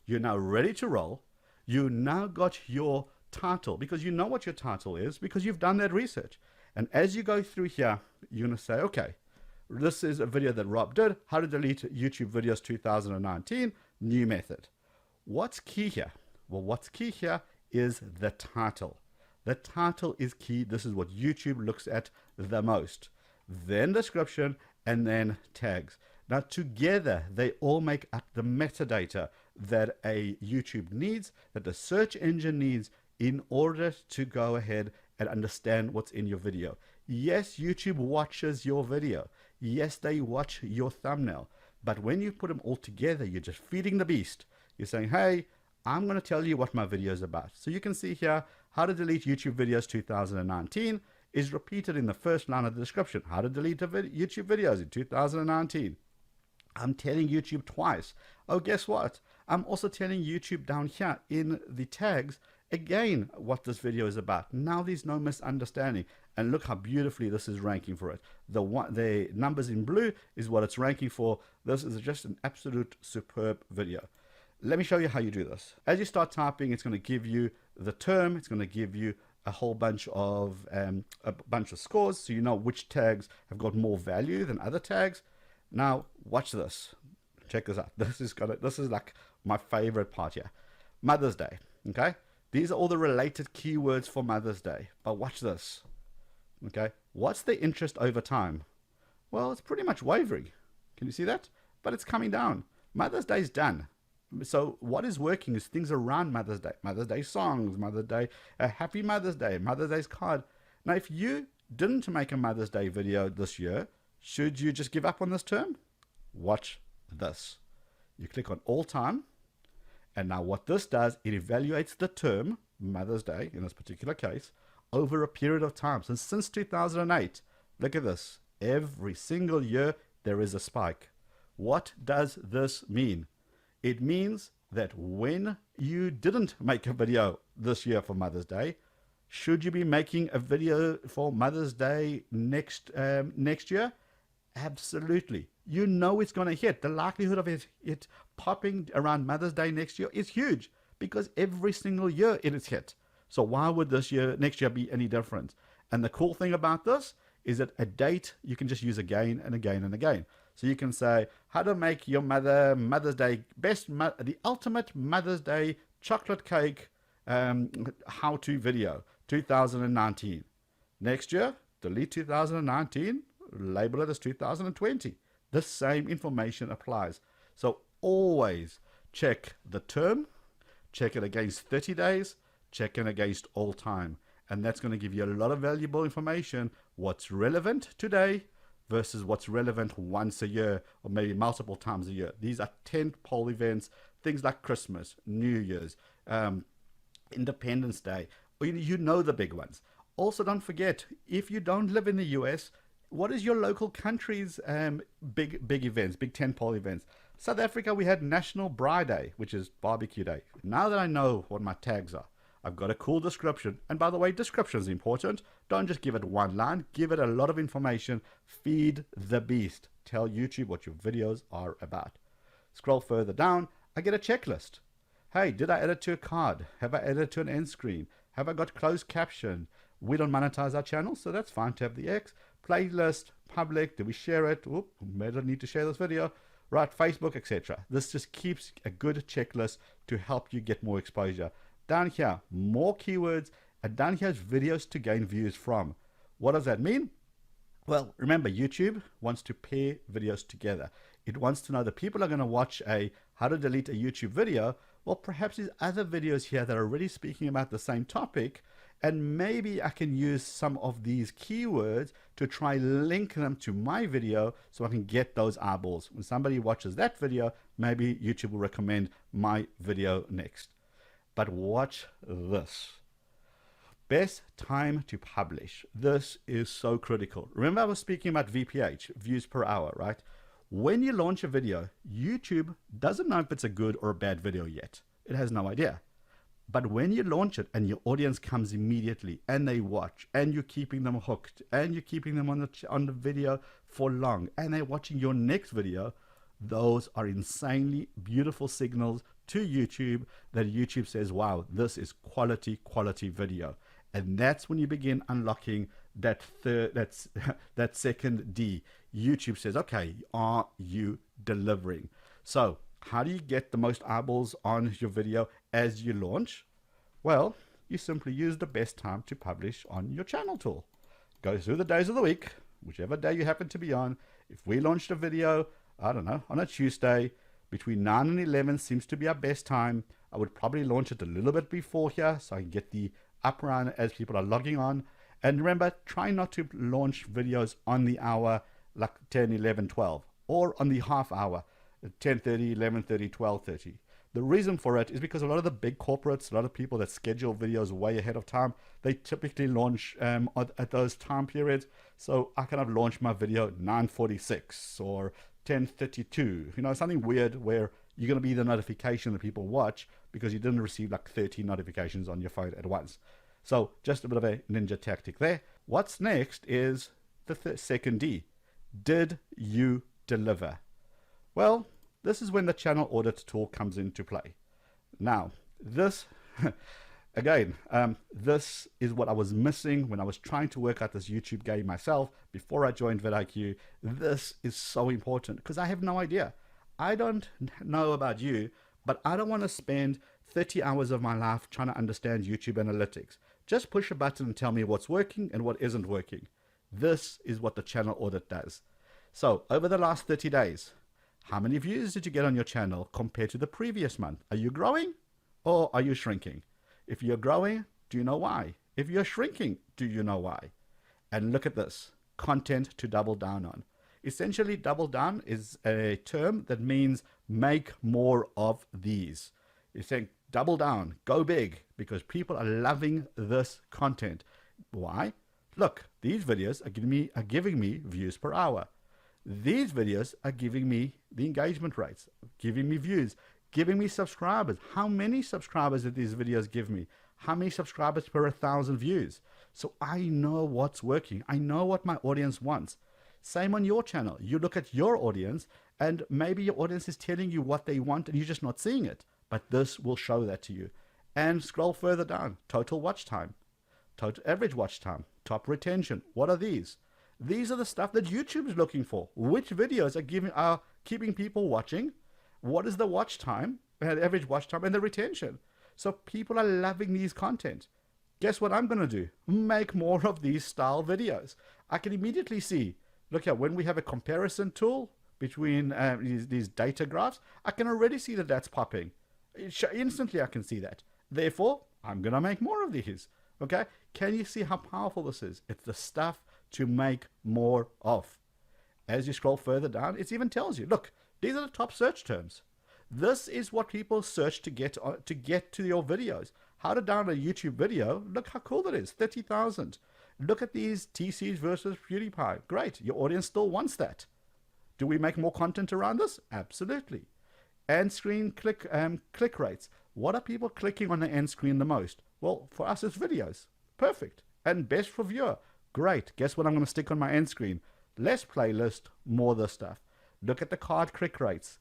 You're now ready to roll. You now got your title, because you know what your title is, because you've done that research. And as you go through here, you're going to say, okay, this is a video that Rob did, how to delete YouTube videos 2019, new method. What's key here? Well, what's key here is the title. The title is key. This is what YouTube looks at the most. Then description, and then tags. Now together, they all make up the metadata that a YouTube needs, that the search engine needs in order to go ahead and understand what's in your video. Yes, YouTube watches your video. Yes, they watch your thumbnail. But when you put them all together, you're just feeding the beast. You're saying, hey, I'm going to tell you what my video is about. So you can see here, how to delete YouTube videos 2019 is repeated in the first line of the description. How to delete YouTube videos in 2019. I'm telling YouTube twice. Oh, guess what? I'm also telling YouTube down here in the tags, again, what this video is about. Now there's no misunderstanding. And look how beautifully this is ranking for it. The numbers in blue is what it's ranking for. This is just an absolute superb video. Let me show you how you do this. As you start typing, it's going to give you the term. It's going to give you a whole bunch of scores, so you know which tags have got more value than other tags. Now watch this. Check this out. This is like my favorite part here. Mother's Day. Okay, these are all the related keywords for Mother's Day. But watch this. Okay, what's the interest over time? Well, it's pretty much wavering. Can you see that? But it's coming down. Mother's Day is done. So what is working is things around Mother's Day songs, Mother's Day, Happy Mother's Day, Mother's Day's card. Now, if you didn't make a Mother's Day video this year, should you just give up on this term? Watch this. You click on all time. And now what this does, it evaluates the term, Mother's Day in this particular case, over a period of time. So since 2008, look at this. Every single year, there is a spike. What does this mean? It means that when you didn't make a video this year for Mother's Day, Should you be making a video for Mother's Day next year? Absolutely. You know it's going to hit. The likelihood of it popping around Mother's Day next year is huge because every single year it is hit. So why would next year be any different? And the cool thing about this is that a date you can just use again and again and again. So you can say how to make your Mother's Day the ultimate Mother's Day chocolate cake how-to video 2019. Next year, delete 2019, label it as 2020. The same information applies. So always check the term, check it against 30 days, check it against all time. And that's going to give you a lot of valuable information, what's relevant today versus what's relevant once a year or maybe multiple times a year. These are tentpole events, things like Christmas, New Year's, Independence Day. You know the big ones. Also, don't forget, if you don't live in the US, what is your local country's big events, big tentpole events? South Africa, we had National Braai Day, which is barbecue day. Now that I know what my tags are, I've got a cool description. And by the way, description is important. Don't just give it one line. Give it a lot of information. Feed the beast. Tell YouTube what your videos are about. Scroll further down. I get a checklist. Hey, did I edit to a card? Have I edited to an end screen? Have I got closed caption? We don't monetize our channel, so that's fine to have the X. Playlist, public, do we share it? Oop, may not need to share this video. Right, Facebook, etc. This just keeps a good checklist to help you get more exposure. Down here, more keywords, and down here is videos to gain views from. What does that mean? Well, remember, YouTube wants to pair videos together. It wants to know that people are going to watch a how to delete a YouTube video. Well, perhaps there's other videos here that are already speaking about the same topic, and maybe I can use some of these keywords to try link them to my video so I can get those eyeballs. When somebody watches that video, maybe YouTube will recommend my video next. But watch this. Best time to publish. This is so critical. Remember I was speaking about VPH, views per hour, right? When you launch a video, YouTube doesn't know if it's a good or a bad video yet. It has no idea. But when you launch it and your audience comes immediately and they watch and you're keeping them hooked and you're keeping them on the video for long and they're watching your next video, those are insanely beautiful signals to YouTube that YouTube says, wow, this is quality video. And that's when you begin unlocking that second D. YouTube says, okay, are you delivering? So how do you get the most eyeballs on your video as you launch? Well, you simply use the best time to publish on your channel tool. Go through the days of the week, whichever day you happen to be on. If we launched a video, I don't know, on a Tuesday, between 9 and 11 seems to be our best time. I would probably launch it a little bit before here so I can get the up run as people are logging on. And remember, try not to launch videos on the hour like 10, 11, 12, or on the half hour, 10:30, 11:30, 12:30. The reason for it is because a lot of the big corporates, a lot of people that schedule videos way ahead of time, they typically launch at those time periods. So I kind of launch my video 9:46 or 10:32, you know, something weird where you're going to be the notification that people watch because you didn't receive like 30 notifications on your phone at once. So just a bit of a ninja tactic there. What's next is the second D. Did you deliver? Well, this is when the channel audit tool comes into play. Now, this, again, this is what I was missing when I was trying to work out this YouTube game myself before I joined vidIQ. This is so important because I have no idea. I don't know about you, but I don't want to spend 30 hours of my life trying to understand YouTube analytics. Just push a button and tell me what's working and what isn't working. This is what the channel audit does. So over the last 30 days, how many views did you get on your channel compared to the previous month? Are you growing or are you shrinking? If you're growing, do you know why? If you're shrinking, do you know why? And look at this, content to double down on. Essentially, double down is a term that means make more of these. You're saying double down, go big, because people are loving this content. Why? Look, these videos are giving me views per hour. These videos are giving me the engagement rates, giving me views, giving me subscribers. How many subscribers did these videos give me? How many subscribers per 1,000 views? So I know what's working. I know what my audience wants. Same on your channel. You look at your audience, and maybe your audience is telling you what they want and you're just not seeing it. But this will show that to you. And scroll further down. Total watch time, total average watch time, top retention. What are these? These are the stuff that YouTube is looking for. Which videos are keeping people watching? What is the watch time, the average watch time, and the retention? So people are loving these content. Guess what I'm going to do? Make more of these style videos. I can immediately see, look here, when we have a comparison tool between these data graphs, I can already see that that's popping. Instantly I can see that. Therefore, I'm going to make more of these. Okay? Can you see how powerful this is? It's the stuff to make more of. As you scroll further down, it even tells you, look, these are the top search terms. This is what people search to get to your videos. How to download a YouTube video. Look how cool that is. 30,000. Look at these TCs versus PewDiePie. Great. Your audience still wants that. Do we make more content around this? Absolutely. End screen click rates. What are people clicking on the end screen the most? Well, for us, it's videos. Perfect. And best for viewer. Great. Guess what I'm going to stick on my end screen? Less playlist, more this stuff. Look at the card click rates.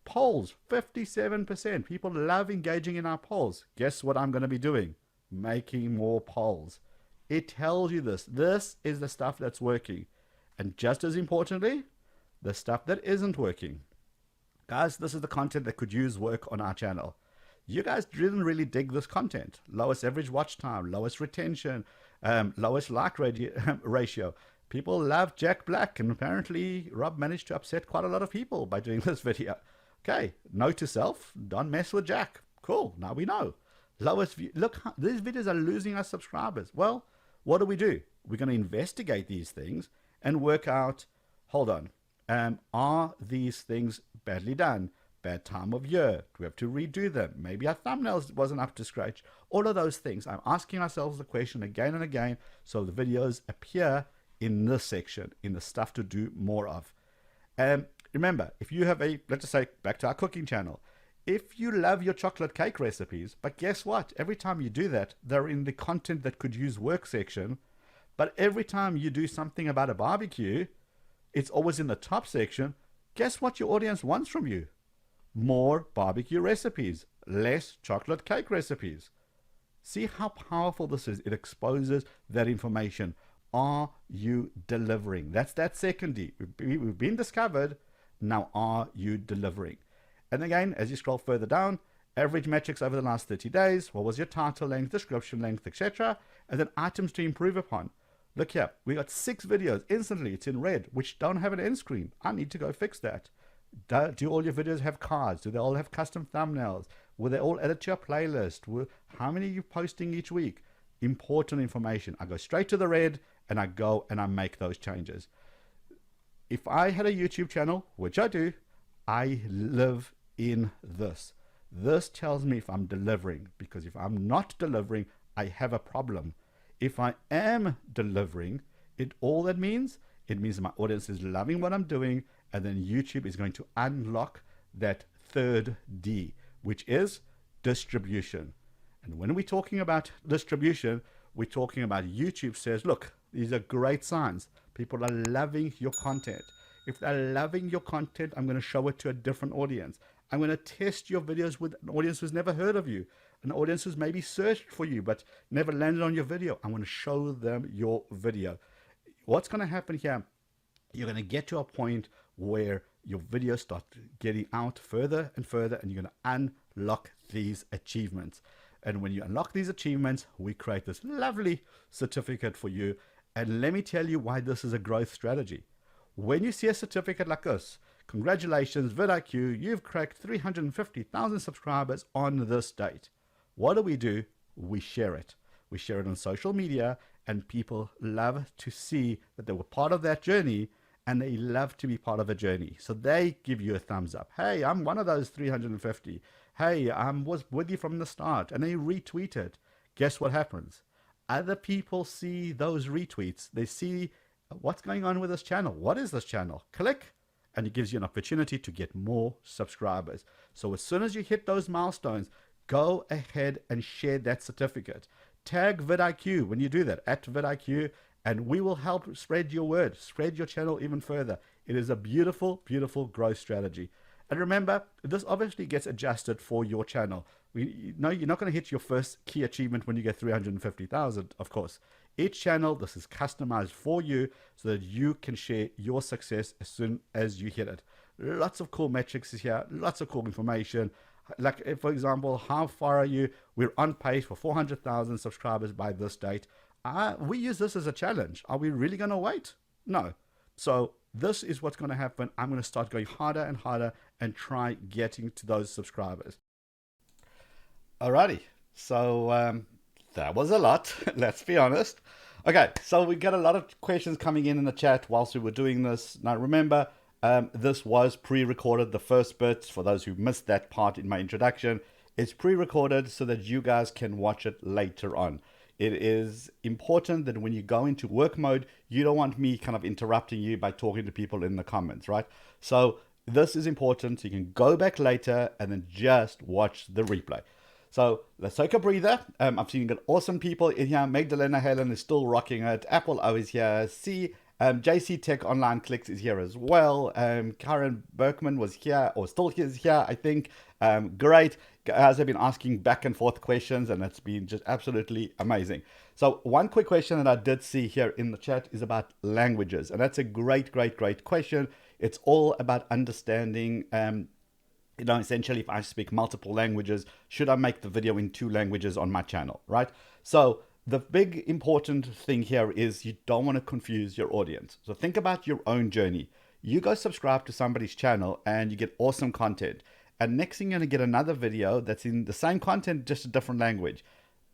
Polls, 57%. People love engaging in our polls. Guess what I'm going to be doing? Making more polls. It tells you this. This is the stuff that's working. And just as importantly, the stuff that isn't working. Guys, this is the content that could use work on our channel. You guys didn't really dig this content. Lowest average watch time, lowest retention, lowest like ratio. People love Jack Black, and apparently Rob managed to upset quite a lot of people by doing this video. Okay, note to self, don't mess with Jack. Cool, now we know. Lowest view. Look, these videos are losing us subscribers. Well, what do? We're going to investigate these things and work out, hold on, are these things badly done? Bad time of year? Do we have to redo them? Maybe our thumbnails wasn't up to scratch. All of those things. I'm asking ourselves the question again and again, so the videos appear in this section, in the stuff to do more of. Remember, if you have let's just say, back to our cooking channel, if you love your chocolate cake recipes, but guess what? Every time you do that, they're in the content that could use work section. But every time you do something about a barbecue, it's always in the top section. Guess what your audience wants from you? More barbecue recipes, less chocolate cake recipes. See how powerful this is. It exposes that information. Are you delivering? That's that second D. We've been discovered. Now, are you delivering? And again, as you scroll further down, average metrics over the last 30 days. What was your title length, description length, etc. And then items to improve upon. Look here. We got 6 videos instantly. It's in red, which don't have an end screen. I need to go fix that. Do all your videos have cards? Do they all have custom thumbnails? Will they all edit your playlist? How many are you posting each week? Important information. I go straight to the red and I go and I make those changes. If I had a YouTube channel, which I do, I live in this. This tells me if I'm delivering, because if I'm not delivering, I have a problem. If I am delivering, it means my audience is loving what I'm doing, and then YouTube is going to unlock that third D, which is distribution. And when we're talking about distribution, we're talking about YouTube says, look, these are great signs. People are loving your content. If they're loving your content, I'm going to show it to a different audience. I'm going to test your videos with an audience who's never heard of you, an audience who's maybe searched for you but never landed on your video. I'm going to show them your video. What's going to happen here? You're going to get to a point where your videos start getting out further and further, and you're going to unlock these achievements. And when you unlock these achievements, we create this lovely certificate for you. And let me tell you why this is a growth strategy. When you see a certificate like this, congratulations, vidIQ, you've cracked 350,000 subscribers on this date. What do? We share it. We share it on social media, and people love to see that they were part of that journey, and they love to be part of a journey. So they give you a thumbs up. Hey, I'm one of those 350. Hey, I was with you from the start. And they retweet it. Guess what happens? Other people see those retweets. They see what's going on with this channel. What is this channel? Click, and it gives you an opportunity to get more subscribers. So as soon as you hit those milestones, go ahead and share that certificate. Tag vidIQ when you do that, at vidIQ, and we will help spread your word, spread your channel even further. It is a beautiful, beautiful growth strategy. And remember, this obviously gets adjusted for your channel. You're not going to hit your first key achievement when you get 350,000, of course. Each channel, this is customized for you so that you can share your success as soon as you hit it. Lots of cool metrics here, lots of cool information. Like, for example, how far are you? We're on pace for 400,000 subscribers by this date. We use this as a challenge. Are we really going to wait? No. So this is what's going to happen. I'm going to start going harder and harder and try getting to those subscribers. Alrighty. So that was a lot. Let's be honest. Okay. So we got a lot of questions coming in the chat whilst we were doing this. Now remember, this was pre-recorded. The first bit, for those who missed that part in my introduction, is pre-recorded so that you guys can watch it later on. It is important that when you go into work mode, you don't want me kind of interrupting you by talking to people in the comments, right? So this is important. So you can go back later and then just watch the replay. So let's take a breather. I've seen got awesome people in here. Magdalena Helen is still rocking it. Apple O is here. JC Tech Online Clicks is here as well. Karen Berkman was here, or still is here, I think. Great. Guys have been asking back and forth questions, and it's been just absolutely amazing. So one quick question that I did see here in the chat is about languages. And that's a great, great, great question. It's all about understanding, essentially, if I speak multiple languages, should I make the video in 2 languages on my channel, right? So the big important thing here is you don't want to confuse your audience. So think about your own journey. You go subscribe to somebody's channel and you get awesome content. And next thing you're going to get another video that's in the same content, just a different language.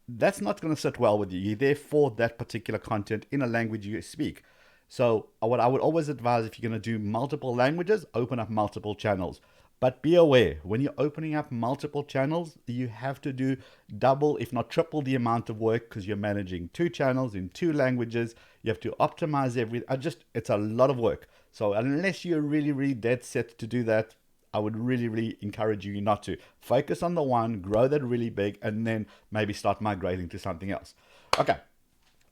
That's not going to sit well with you. You're there for that particular content in a language you speak. So what I would always advise, if you're going to do multiple languages, open up multiple channels. But be aware, when you're opening up multiple channels, you have to do double, if not triple the amount of work, because you're managing 2 channels in 2 languages. You have to optimize everything. It's a lot of work. So unless you're really, really dead set to do that, I would really, really encourage you not to. Focus on the one, grow that really big, and then maybe start migrating to something else. Okay.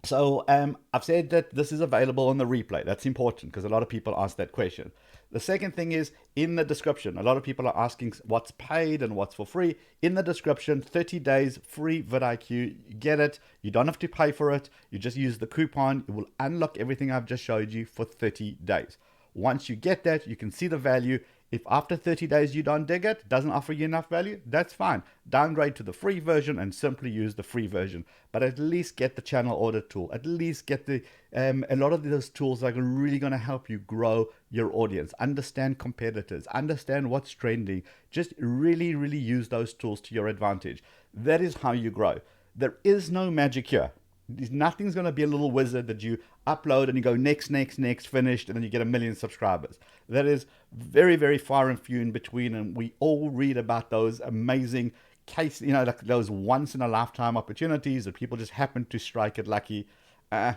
So I've said that this is available on the replay. That's important because a lot of people ask that question. The second thing is in the description. A lot of people are asking what's paid and what's for free. In the description, 30 days free vidIQ. You get it. You don't have to pay for it. You just use the coupon. It will unlock everything I've just showed you for 30 days. Once you get that, you can see the value. If after 30 days you don't dig it, doesn't offer you enough value, that's fine. Downgrade to the free version and simply use the free version. But at least get the channel audit tool. At least get the a lot of those tools are really going to help you grow your audience. Understand competitors. Understand what's trending. Just really, really use those tools to your advantage. That is how you grow. There is no magic here. Nothing's going to be a little wizard that you upload and you go next, finished, and then you get 1 million subscribers. That is very, very far and few in between, and we all read about those amazing like those once in a lifetime opportunities that people just happen to strike it lucky.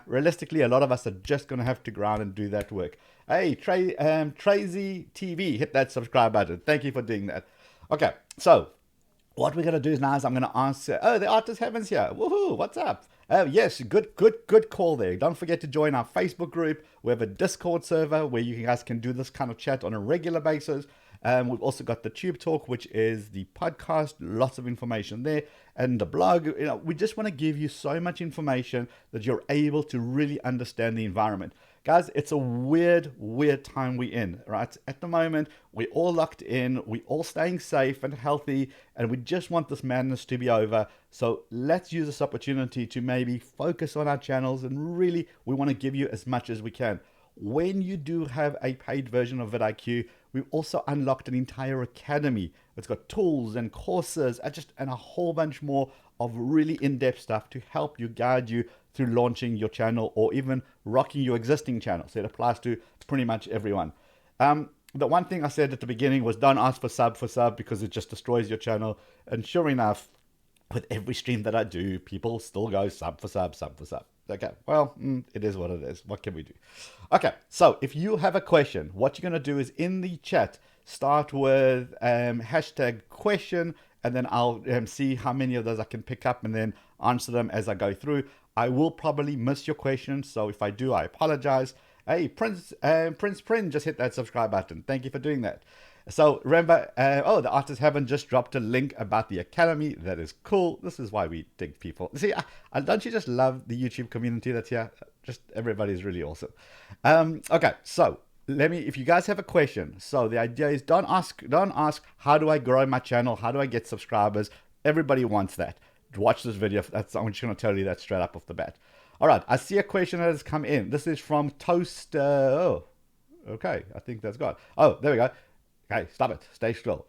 Realistically, a lot of us are just going to have to grind and do that work. Hey, Tracy TV, hit that subscribe button. Thank you for doing that. Okay, so what we're going to do is now is I'm going to answer. Oh, the artist Heaven's here. Woohoo! What's up? Yes, good call there. Don't forget to join our Facebook group. We have a Discord server where you guys can do this kind of chat on a regular basis. We've also got the Tube Talk, which is the podcast. Lots of information there, and the blog. We just want to give you so much information that you're able to really understand the environment. Guys, it's a weird time we're in, right? At the moment, we're all locked in, we're all staying safe and healthy, and we just want this madness to be over. So let's use this opportunity to maybe focus on our channels, and really, we want to give you as much as we can. When you do have a paid version of vidIQ, we've also unlocked an entire academy. It's got tools and courses and a whole bunch more of really in-depth stuff to help you, guide you through launching your channel or even rocking your existing channel. So it applies to pretty much everyone. The one thing I said at the beginning was don't ask for sub because it just destroys your channel. And sure enough, with every stream that I do, people still go sub for sub. Okay, well, it is what it is. What can we do? Okay, so if you have a question, what you're going to do is in the chat, start with hashtag question, and then I'll see how many of those I can pick up and then answer them as I go through. I will probably miss your questions, so if I do, I apologize. Hey, Prince just hit that subscribe button. Thank you for doing that. So remember, the artists haven't just dropped a link about the academy. That is cool. This is why we dig people. See, don't you just love the YouTube community that's here? Just everybody's really awesome. Okay, so if you guys have a question, so the idea is don't ask how do I grow my channel? How do I get subscribers? Everybody wants that. Watch this video. I'm just going to tell you that straight up off the bat. All right, I see a question that has come in. This is from Toaster. Oh, okay, I think that's got. Oh, there we go. Okay, stop it. Stay still.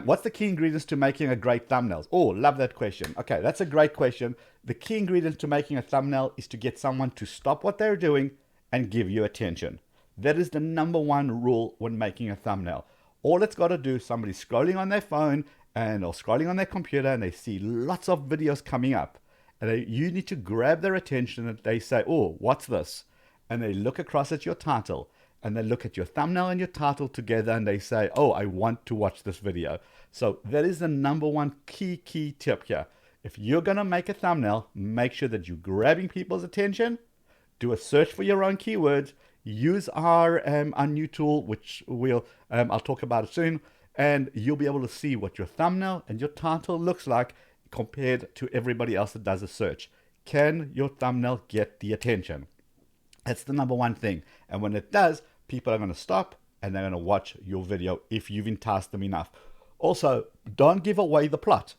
What's the key ingredients to making a great thumbnail? Oh, love that question. Okay, that's a great question. The key ingredient to making a thumbnail is to get someone to stop what they're doing and give you attention. That is the number one rule when making a thumbnail. All it's got to do, somebody's scrolling on their phone or scrolling on their computer and they see lots of videos coming up. And you need to grab their attention and they say, oh, what's this? And they look across at your title and they look at your thumbnail and your title together and they say, oh, I want to watch this video. So that is the number one key tip here. If you're going to make a thumbnail, make sure that you're grabbing people's attention, do a search for your own keywords, use our new tool, which I'll talk about it soon, and you'll be able to see what your thumbnail and your title looks like compared to everybody else that does a search. Can your thumbnail get the attention? That's the number one thing. And when it does, people are going to stop and they're going to watch your video if you've enticed them enough. Also, don't give away the plot.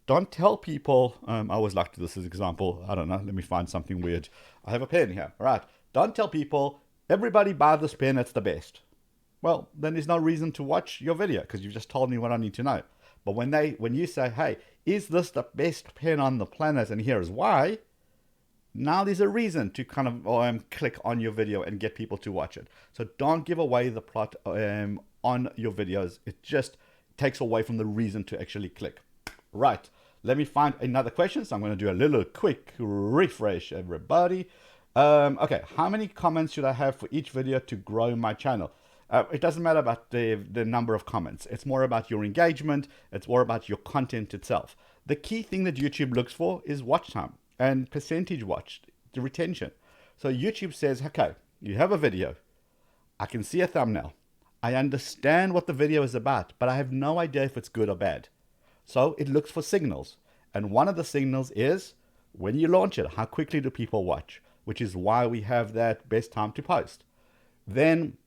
Don't tell people, I always like to do this as an example. I don't know, let me find something weird. I have a pen here. All right. Don't tell people, everybody buy this pen, it's the best. Well, then there's no reason to watch your video because you've just told me what I need to know. But when you say, hey, is this the best pen on the planet and here's why, now there's a reason to kind of click on your video and get people to watch it. So don't give away the plot on your videos. It just takes away from the reason to actually click. Right, let me find another question. So I'm going to do a little quick refresh, everybody. Okay, how many comments should I have for each video to grow my channel? It doesn't matter about the number of comments. It's more about your engagement. It's more about your content itself. The key thing that YouTube looks for is watch time and percentage watched, the retention. So YouTube says, okay, you have a video. I can see a thumbnail. I understand what the video is about, but I have no idea if it's good or bad. So it looks for signals. And one of the signals is when you launch it, how quickly do people watch? Which is why we have that best time to post. Then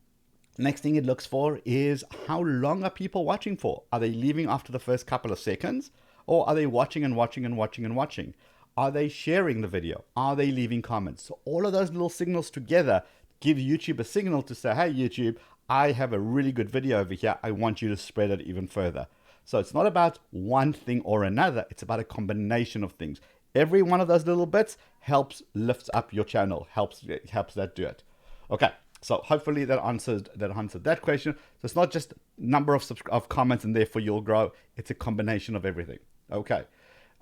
next thing it looks for is how long are people watching for? Are they leaving after the first couple of seconds? Or are they watching and watching and watching and watching? Are they sharing the video? Are they leaving comments? So all of those little signals together give YouTube a signal to say, hey, YouTube, I have a really good video over here. I want you to spread it even further. So it's not about one thing or another. It's about a combination of things. Every one of those little bits helps lift up your channel, helps that do it. Okay, so hopefully that answered that question. So it's not just number of comments and therefore you'll grow. It's a combination of everything. Okay,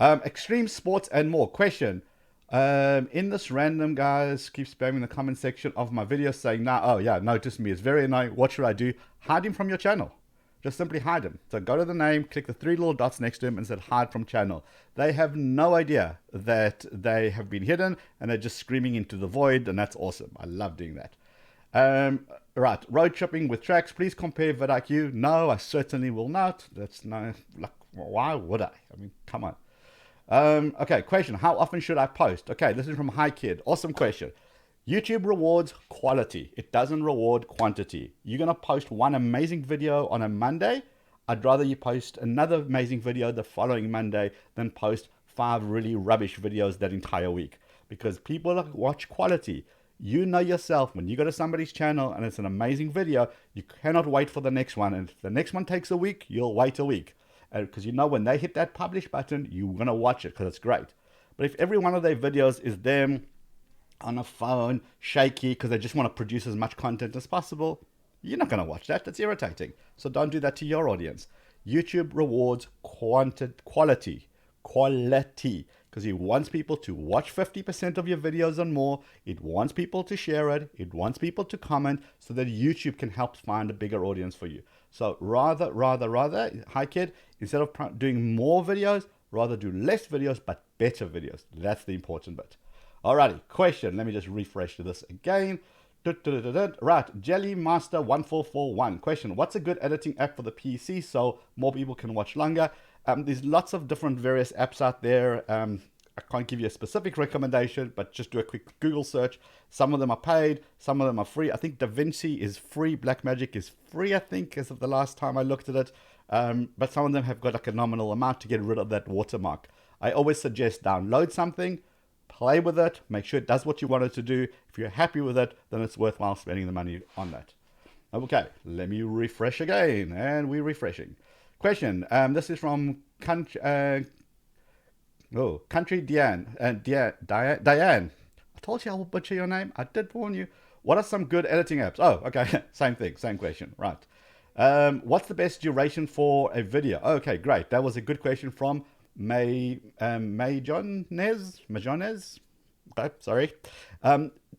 extreme sports and more. Question. In this random guys keep spamming the comment section of my video saying, nah, oh yeah, notice me. It's very annoying. What should I do? Hide him from your channel. Just simply hide him. So go to the name, click the 3 little dots next to him and say hide from channel. They have no idea that they have been hidden and they're just screaming into the void, and that's awesome. I love doing that. Right, road tripping with tracks. Please compare vidIQ. No, I certainly will not. That's no, like, why would I? I mean, come on. Okay, question. How often should I post? Okay, this is from Hi Kid. Awesome question. YouTube rewards quality. It doesn't reward quantity. You're going to post one amazing video on a Monday. I'd rather you post another amazing video the following Monday than post 5 really rubbish videos that entire week. Because people watch quality. You know yourself, when you go to somebody's channel and it's an amazing video, you cannot wait for the next one. And if the next one takes a week, you'll wait a week. Because you know when they hit that publish button, you're going to watch it because it's great. But if every one of their videos is them on a phone, shaky, because they just want to produce as much content as possible, you're not going to watch that. That's irritating. So don't do that to your audience. YouTube rewards quality, because it wants people to watch 50% of your videos and more. It wants people to share it. It wants people to comment so that YouTube can help find a bigger audience for you. So rather, hi kid, Instead of doing more videos, rather do less videos, but better videos. That's the important bit. Alrighty, question. Let me just refresh this again. Right, Jelly Master 1441. Question: what's a good editing app for the PC so more people can watch longer? There's lots of different various apps out there. I can't give you a specific recommendation, but just do a quick Google search. Some of them are paid, some of them are free. I think DaVinci is free, Blackmagic is free, I think, as of the last time I looked at it. But some of them have got like a nominal amount to get rid of that watermark. I always suggest download something, play with it, make sure it does what you want it to do. If you're happy with it, then it's worthwhile spending the money on that. Okay, let me refresh again, and we're refreshing. Question, this is from Country Diane. Diane. I told you I will butcher your name. I did warn you. What are some good editing apps? Oh, okay, same thing, same question, right. What's the best duration for a video? Okay, great. That was a good question from Majonez. Okay, sorry.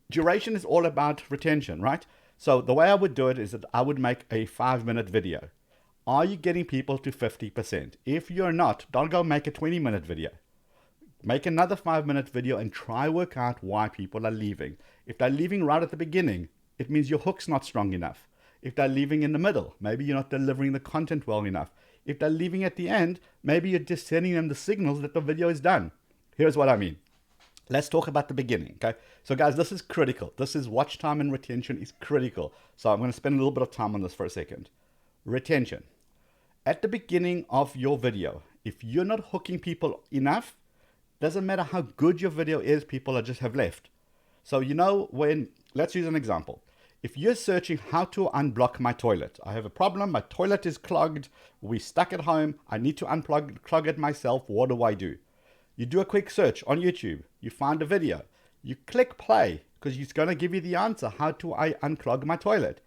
Duration is all about retention, right? So the way I would do it is that I would make a 5-minute video. Are you getting people to 50%? If you're not, don't go make a 20-minute video. Make another 5-minute video and try work out why people are leaving. If they're leaving right at the beginning, it means your hook's not strong enough. If they're leaving in the middle, maybe you're not delivering the content well enough. If they're leaving at the end, maybe you're just sending them the signals that the video is done. Here's what I mean. Let's talk about the beginning, okay? So guys, this is critical. This is watch time and retention is critical. So I'm going to spend a little bit of time on this for a second. Retention. At the beginning of your video, if you're not hooking people enough, doesn't matter how good your video is, people just have left. So let's use an example. If you're searching how to unblock my toilet, I have a problem, my toilet is clogged, we're stuck at home, I need to unclog it myself, what do I do? You do a quick search on YouTube, you find a video, you click play, because it's going to give you the answer, how do I unclog my toilet?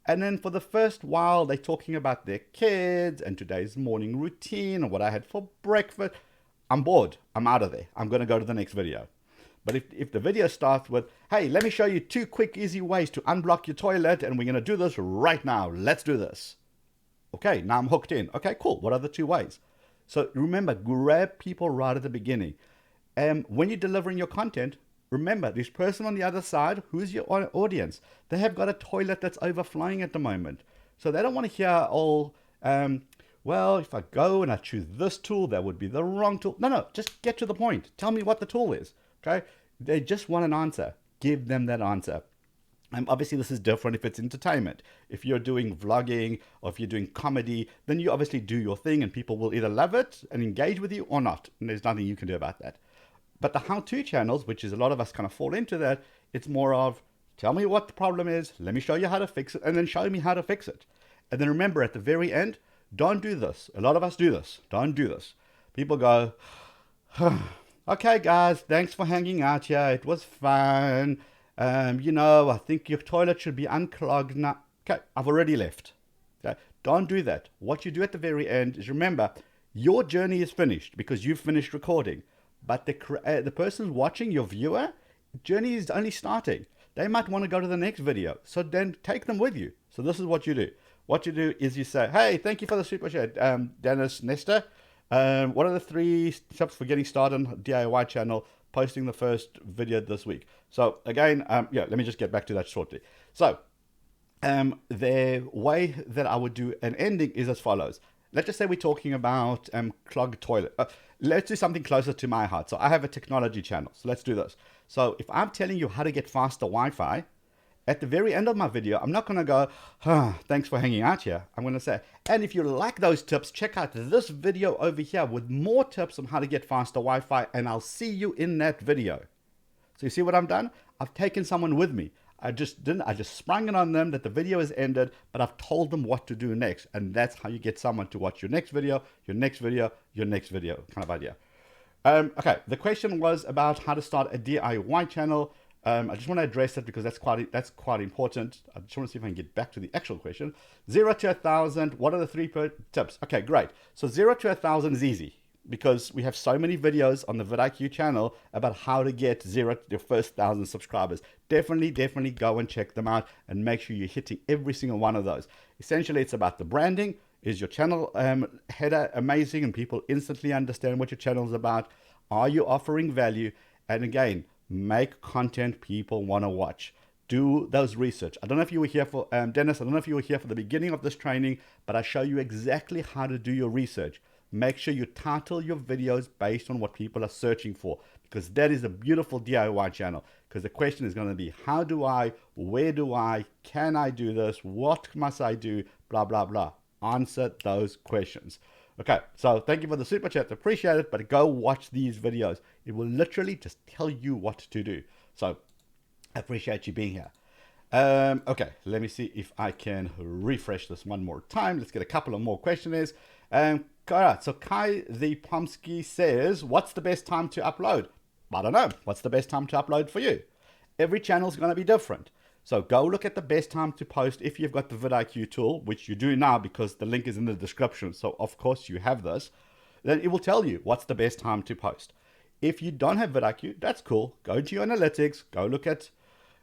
And then for the first while, they're talking about their kids and today's morning routine and what I had for breakfast. I'm bored, I'm out of there, I'm going to go to the next video. But if the video starts with, hey, let me show you 2 quick, easy ways to unblock your toilet, and we're going to do this right now. Let's do this. Okay, now I'm hooked in. Okay, cool. What are the 2 ways? So remember, grab people right at the beginning. When you're delivering your content, remember, this person on the other side, who's your audience? They have got a toilet that's overflowing at the moment. So they don't want to hear all, well, if I go and I choose this tool, that would be the wrong tool. No, just get to the point. Tell me what the tool is. Okay, they just want an answer. Give them that answer. And obviously this is different if it's entertainment. If you're doing vlogging or if you're doing comedy, then you obviously do your thing and people will either love it and engage with you or not. And there's nothing you can do about that. But the how-to channels, which is a lot of us kind of fall into that, it's more of, tell me what the problem is, let me show you how to fix it, and then show me how to fix it. And then remember at the very end, don't do this. A lot of us do this. Don't do this. People go, okay, guys, thanks for hanging out here. It was fun. I think your toilet should be unclogged now. Okay, I've already left. Okay, don't do that. What you do at the very end is remember, your journey is finished because you've finished recording. But the person watching, your viewer, journey is only starting. They might want to go to the next video. So then take them with you. So this is what you do. What you do is you say, hey, thank you for the super chat, Dennis Nestor. What are the 3 steps for getting started on DIY channel, posting the first video this week? So again, let me just get back to that shortly. So the way that I would do an ending is as follows. Let's just say we're talking about clogged toilet. Let's do something closer to my heart. So I have a technology channel. So let's do this. So if I'm telling you how to get faster Wi-Fi, at the very end of my video, I'm not going to go, thanks for hanging out here. I'm going to say, and if you like those tips, check out this video over here with more tips on how to get faster Wi-Fi, and I'll see you in that video. So you see what I've done? I've taken someone with me. I just sprung it on them that the video is ended, but I've told them what to do next. And that's how you get someone to watch your next video, your next video, your next video kind of idea. Okay, the question was about how to start a DIY channel. I just want to address it because that's quite important. I just want to see if I can get back to the actual question. 0 to 1,000, what are the 3 tips? Okay, great. So 0 to 1,000 is easy because we have so many videos on the vidIQ channel about how to get your first 1,000 subscribers. Definitely go and check them out and make sure you're hitting every single one of those. Essentially, it's about the branding, Is your channel header amazing and people instantly understand what your channel is about? Are you offering value? And again, make content people want to watch. Do those research. I don't know if you were here for, Dennis, I don't know if you were here for the beginning of this training, but I show you exactly how to do your research. Make sure you title your videos based on what people are searching for, because that is a beautiful DIY channel. Because the question is going to be, how do I, where do I, can I do this, what must I do, blah, blah, blah. Answer those questions. Okay, so thank you for the super chat. Appreciate it, but go watch these videos. It will literally just tell you what to do. So I appreciate you being here. Okay, let me see if I can refresh this one more time. Let's get a couple of more questionnaires. All right, so Kai the Pomsky says, what's the best time to upload? I don't know. What's the best time to upload for you? Every channel is going to be different. So go look at the best time to post if you've got the vidIQ tool, which you do now because the link is in the description. So of course you have this. Then it will tell you what's the best time to post. If you don't have vidIQ, that's cool. Go to your analytics, go look at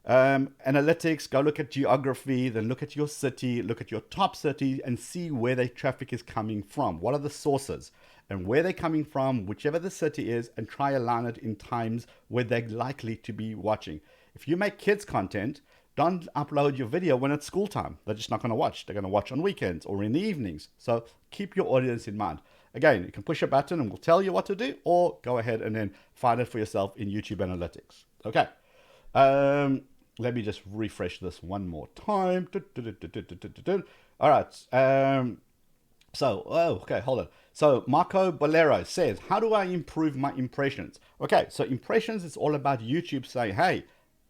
analytics, go look at geography, then look at your city, look at your top city and see where the traffic is coming from. What are the sources and where they're coming from, whichever the city is, and try align it in times where they're likely to be watching. If you make kids content, don't upload your video when it's school time. They're just not going to watch. They're going to watch on weekends or in the evenings. So keep your audience in mind. Again, you can push a button and we'll tell you what to do, or go ahead and then find it for yourself in YouTube Analytics. Okay. Let me just refresh this one more time. All right. Okay, hold on. So Marco Bolero says, how do I improve my impressions? Okay, so impressions is all about YouTube saying, hey,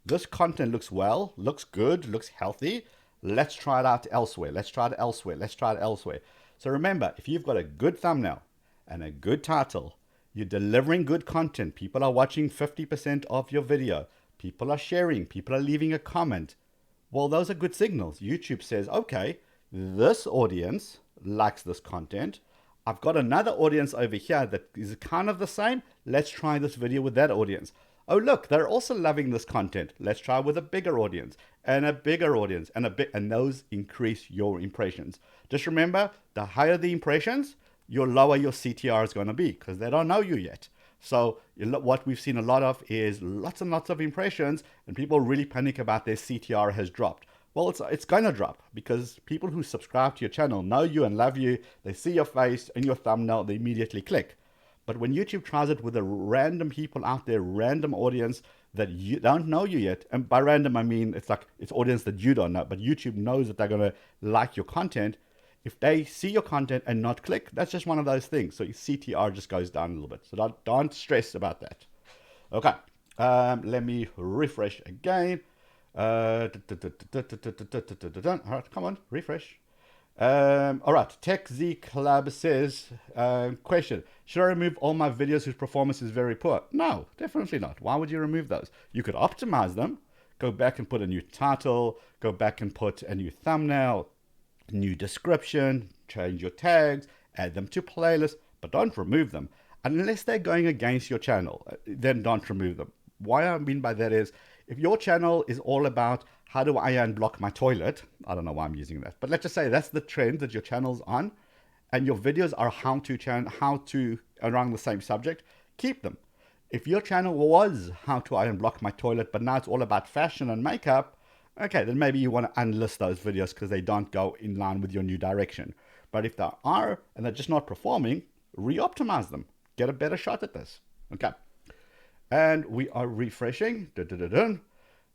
this content looks well, looks good, looks healthy. Let's try it out elsewhere. Let's try it elsewhere. Let's try it elsewhere. So remember, if you've got a good thumbnail and a good title, you're delivering good content. People are watching 50% of your video. People are sharing. People are leaving a comment. Well, those are good signals. YouTube says, okay, this audience likes this content. I've got another audience over here that is kind of the same. Let's try this video with that audience. Oh, look, they're also loving this content. Let's try with a bigger audience and a bigger audience and those increase your impressions. Just remember, the higher the impressions, your lower your CTR is going to be because they don't know you yet. So what we've seen a lot of is lots and lots of impressions and people really panic about their CTR has dropped. Well, it's going to drop because people who subscribe to your channel know you and love you. They see your face and your thumbnail, they immediately click. But when YouTube tries it with a random people out there, random audience that you don't know you yet, and by random I mean it's audience that you don't know, but YouTube knows that they're going to like your content. If they see your content and not click, that's just one of those things. So your CTR just goes down a little bit. So don't stress about that. Okay, let me refresh again. All right, come on, refresh. All right, Tech Z Club says, question, should I remove all my videos whose performance is very poor? No, definitely not. Why would you remove those? You could optimize them, go back and put a new title, go back and put a new thumbnail, new description, change your tags, add them to playlists, but don't remove them. Unless they're going against your channel, then don't remove them. What I mean by that is, if your channel is all about how do I unblock my toilet, I don't know why I'm using that, but let's just say that's the trend that your channel's on, and your videos are how to around the same subject, keep them. If your channel was how to unblock my toilet, but now it's all about fashion and makeup, okay, then maybe you want to unlist those videos because they don't go in line with your new direction. But if they are and they're just not performing, re-optimize them. Get a better shot at this. Okay. And we are refreshing.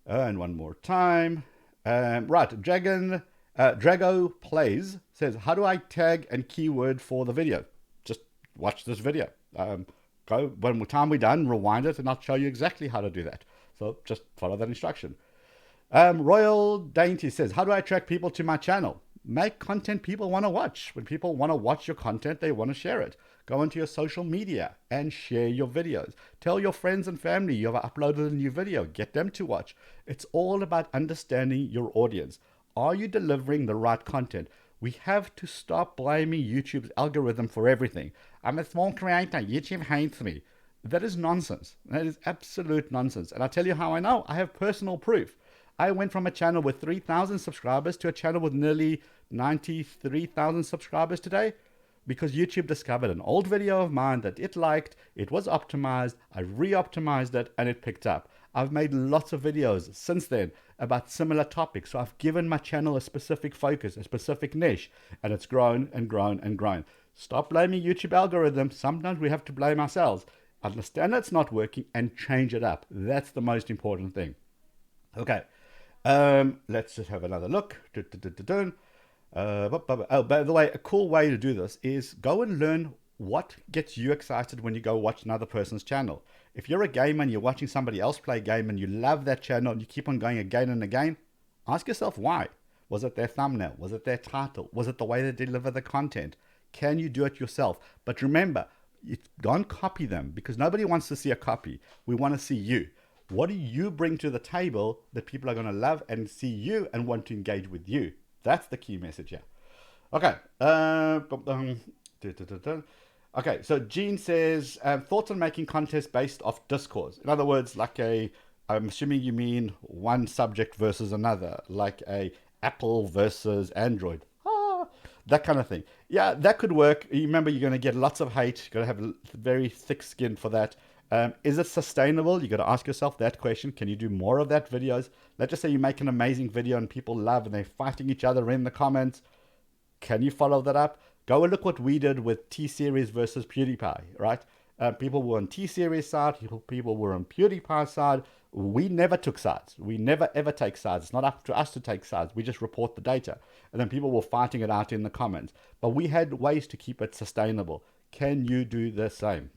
And one more time. Right, Drago Plays says, how do I tag and keyword for the video? Just watch this video. Go when the time we're done, rewind it, and I'll show you exactly how to do that. So just follow that instruction. Royal Dainty says, how do I attract people to my channel? Make content people want to watch. When people want to watch your content, they want to share it. Go into your social media and share your videos. Tell your friends and family you have uploaded a new video. Get them to watch. It's all about understanding your audience. Are you delivering the right content? We have to stop blaming YouTube's algorithm for everything. I'm a small creator. YouTube hates me. That is nonsense. That is absolute nonsense. And I'll tell you how I know. I have personal proof. I went from a channel with 3,000 subscribers to a channel with nearly 93,000 subscribers today? Because YouTube discovered an old video of mine that it liked, it was optimized, I re-optimized it, and it picked up. I've made lots of videos since then about similar topics. So I've given my channel a specific focus, a specific niche, and it's grown and grown and grown. Stop blaming YouTube algorithms. Sometimes we have to blame ourselves. Understand it's not working and change it up. That's the most important thing. Okay, let's just have another look. Oh, by the way, a cool way to do this is go and learn what gets you excited when you go watch another person's channel. If you're a gamer and you're watching somebody else play a game and you love that channel and you keep on going again and again, ask yourself why. Was it their thumbnail? Was it their title? Was it the way they deliver the content? Can you do it yourself? But remember, don't copy them, because nobody wants to see a copy. We want to see you. What do you bring to the table that people are going to love and see you and want to engage with you? That's the key message here. Okay. Okay, so Gene says, thoughts on making contests based off discourse. In other words, I'm assuming you mean one subject versus another, like a Apple versus Android. That kind of thing. Yeah, that could work. You remember, you're going to get lots of hate. You've got to have very thick skin for that. Is it sustainable? You got to ask yourself that question. Can you do more of that videos? Let's just say you make an amazing video and people love and they're fighting each other in the comments. Can you follow that up? Go and look what we did with T-Series versus PewDiePie, right? People were on T-Series side, people were on PewDiePie side. We never took sides. We never ever take sides. It's not up to us to take sides. We just report the data. And then people were fighting it out in the comments. But we had ways to keep it sustainable. Can you do the same?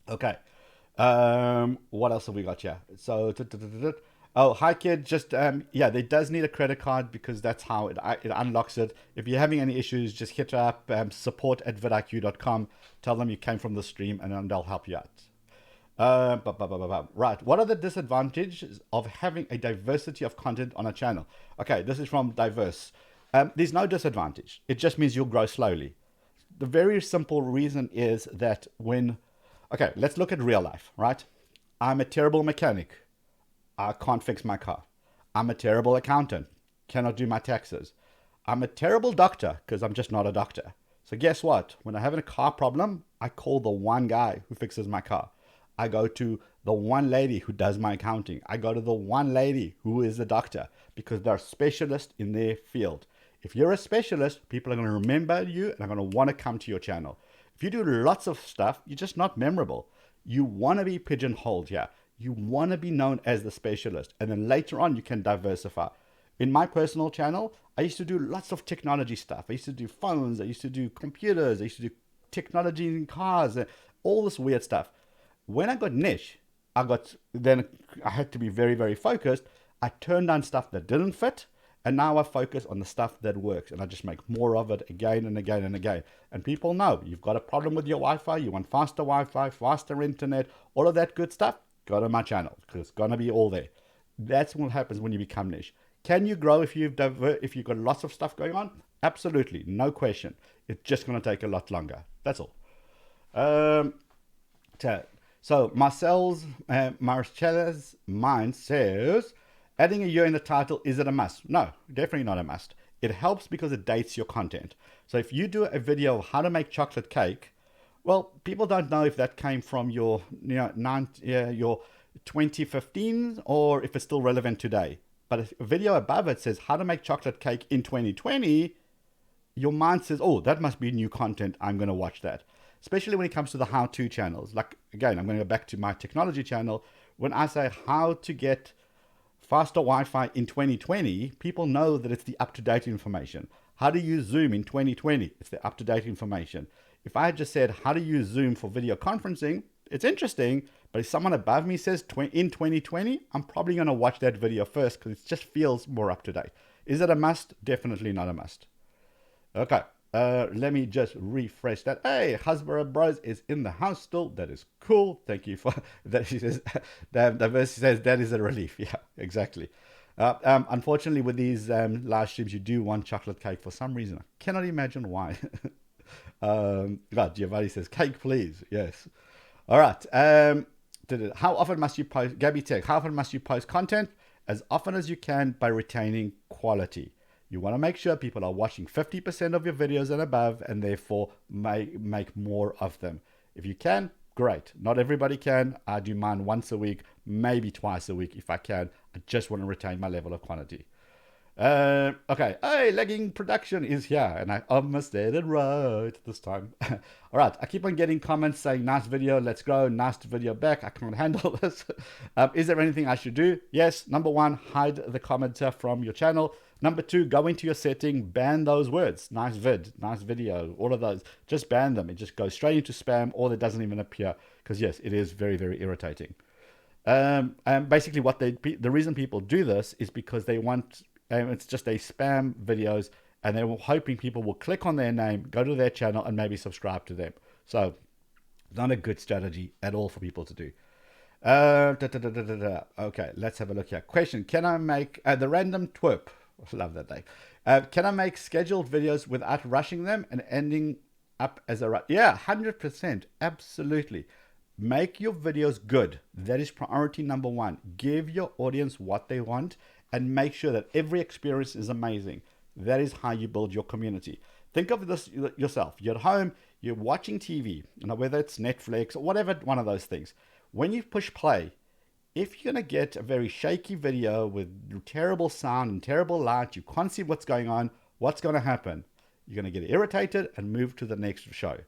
Okay. What else have we got here? So, oh, hi kid. Just yeah, there does need a credit card, because that's how it unlocks it. If you're having any issues, just hit up support@vidIQ.com. Tell them you came from the stream, and then they'll help you out. Right. What are the disadvantages of having a diversity of content on a channel? Okay, this is from Diverse. There's no disadvantage. It just means you'll grow slowly. The very simple reason is that okay, let's look at real life, right? I'm a terrible mechanic. I can't fix my car. I'm a terrible accountant. Cannot do my taxes. I'm a terrible doctor, because I'm just not a doctor. So guess what? When I have a car problem, I call the one guy who fixes my car. I go to the one lady who does my accounting. I go to the one lady who is a doctor, because they're specialists in their field. If you're a specialist, people are going to remember you and are going to want to come to your channel. If you do lots of stuff, you're just not memorable. You want to be pigeonholed here. You want to be known as the specialist. And then later on, you can diversify. In my personal channel, I used to do lots of technology stuff. I used to do phones. I used to do computers. I used to do technology in cars, and all this weird stuff. When I got niche, then I had to be very, very focused. I turned down stuff that didn't fit, and now I focus on the stuff that works, and I just make more of it again and again and again. And people know you've got a problem with your Wi-Fi, you want faster Wi-Fi, faster internet, all of that good stuff. Go to my channel, because it's gonna be all there. That's what happens when you become niche. Can you grow if you've got lots of stuff going on? Absolutely, no question. It's just gonna take a lot longer. That's all. So Marcella's mind says, adding a year in the title, is it a must? No, definitely not a must. It helps because it dates your content. So if you do a video of how to make chocolate cake, well, people don't know if that came from your 2015 or if it's still relevant today. But if a video above it says how to make chocolate cake in 2020, your mind says, oh, that must be new content. I'm going to watch that. Especially when it comes to the how-to channels. Like, again, I'm going to go back to my technology channel. When I say how to get faster Wi-Fi in 2020, people know that it's the up-to-date information. How to use Zoom in 2020, it's the up-to-date information. If I had just said how to use Zoom for video conferencing, it's interesting, but if someone above me says in 2020, I'm probably going to watch that video first, because it just feels more up-to-date. Is it a must? Definitely not a must. Okay. Let me just refresh that. Hey, Hasbro Bros is in the house still. That is cool. Thank you for that. She says, Diversity says that is a relief. Yeah, exactly. Unfortunately, with these live streams, you do want chocolate cake for some reason. I cannot imagine why. Giovanni says, cake, please. Yes. All right. How often must you post, Gabby Tech, how often must you post content? As often as you can by retaining quality. You want to make sure people are watching 50% of your videos and above, and therefore make more of them. If you can, great. Not everybody can. I do mine once a week, maybe twice a week if I can. I just want to retain my level of quantity. Okay, hey, Legging Production is here, and I almost did it right this time. All right, I keep on getting comments saying, nice video, let's go, nice video back, I can't handle this. Is there anything I should do? Yes, number one, hide the commenter from your channel. Number two, go into your setting, ban those words, nice vid, nice video, all of those, just ban them. It just goes straight into spam, or it doesn't even appear, because yes, it is very, very irritating. And basically the reason people do this is because they want, it's just a spam videos, and they're hoping people will click on their name, go to their channel, and maybe subscribe to them. So, not a good strategy at all for people to do. Okay, let's have a look here. Question: can I make the random twerp? I love that name. Can I make scheduled videos without rushing them and ending up as a yeah, 100%, absolutely. Make your videos good. That is priority number one. Give your audience what they want, and make sure that every experience is amazing. That is how you build your community. Think of this yourself. You're at home, you're watching TV, whether it's Netflix or whatever, one of those things. When you push play, if you're going to get a very shaky video with terrible sound and terrible light, you can't see what's going on, what's going to happen? You're going to get irritated and move to the next show.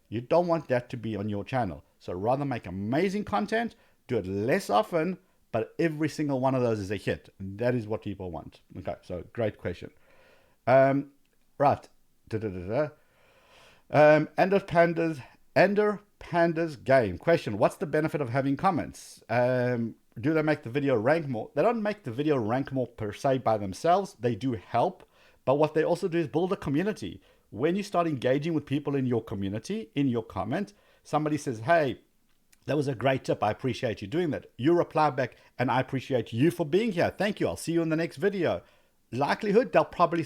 You don't want that to be on your channel. So rather make amazing content, do it less often, but every single one of those is a hit. And that is what people want. Okay, so great question. Right. Ender Pandas game. Question: what's the benefit of having comments? Do they make the video rank more? They don't make the video rank more per se by themselves. They do help. But what they also do is build a community. When you start engaging with people in your community, in your comment, somebody says, hey, that was a great tip. I appreciate you doing that. You reply back, and I appreciate you for being here. Thank you. I'll see you in the next video. Likelihood, they'll probably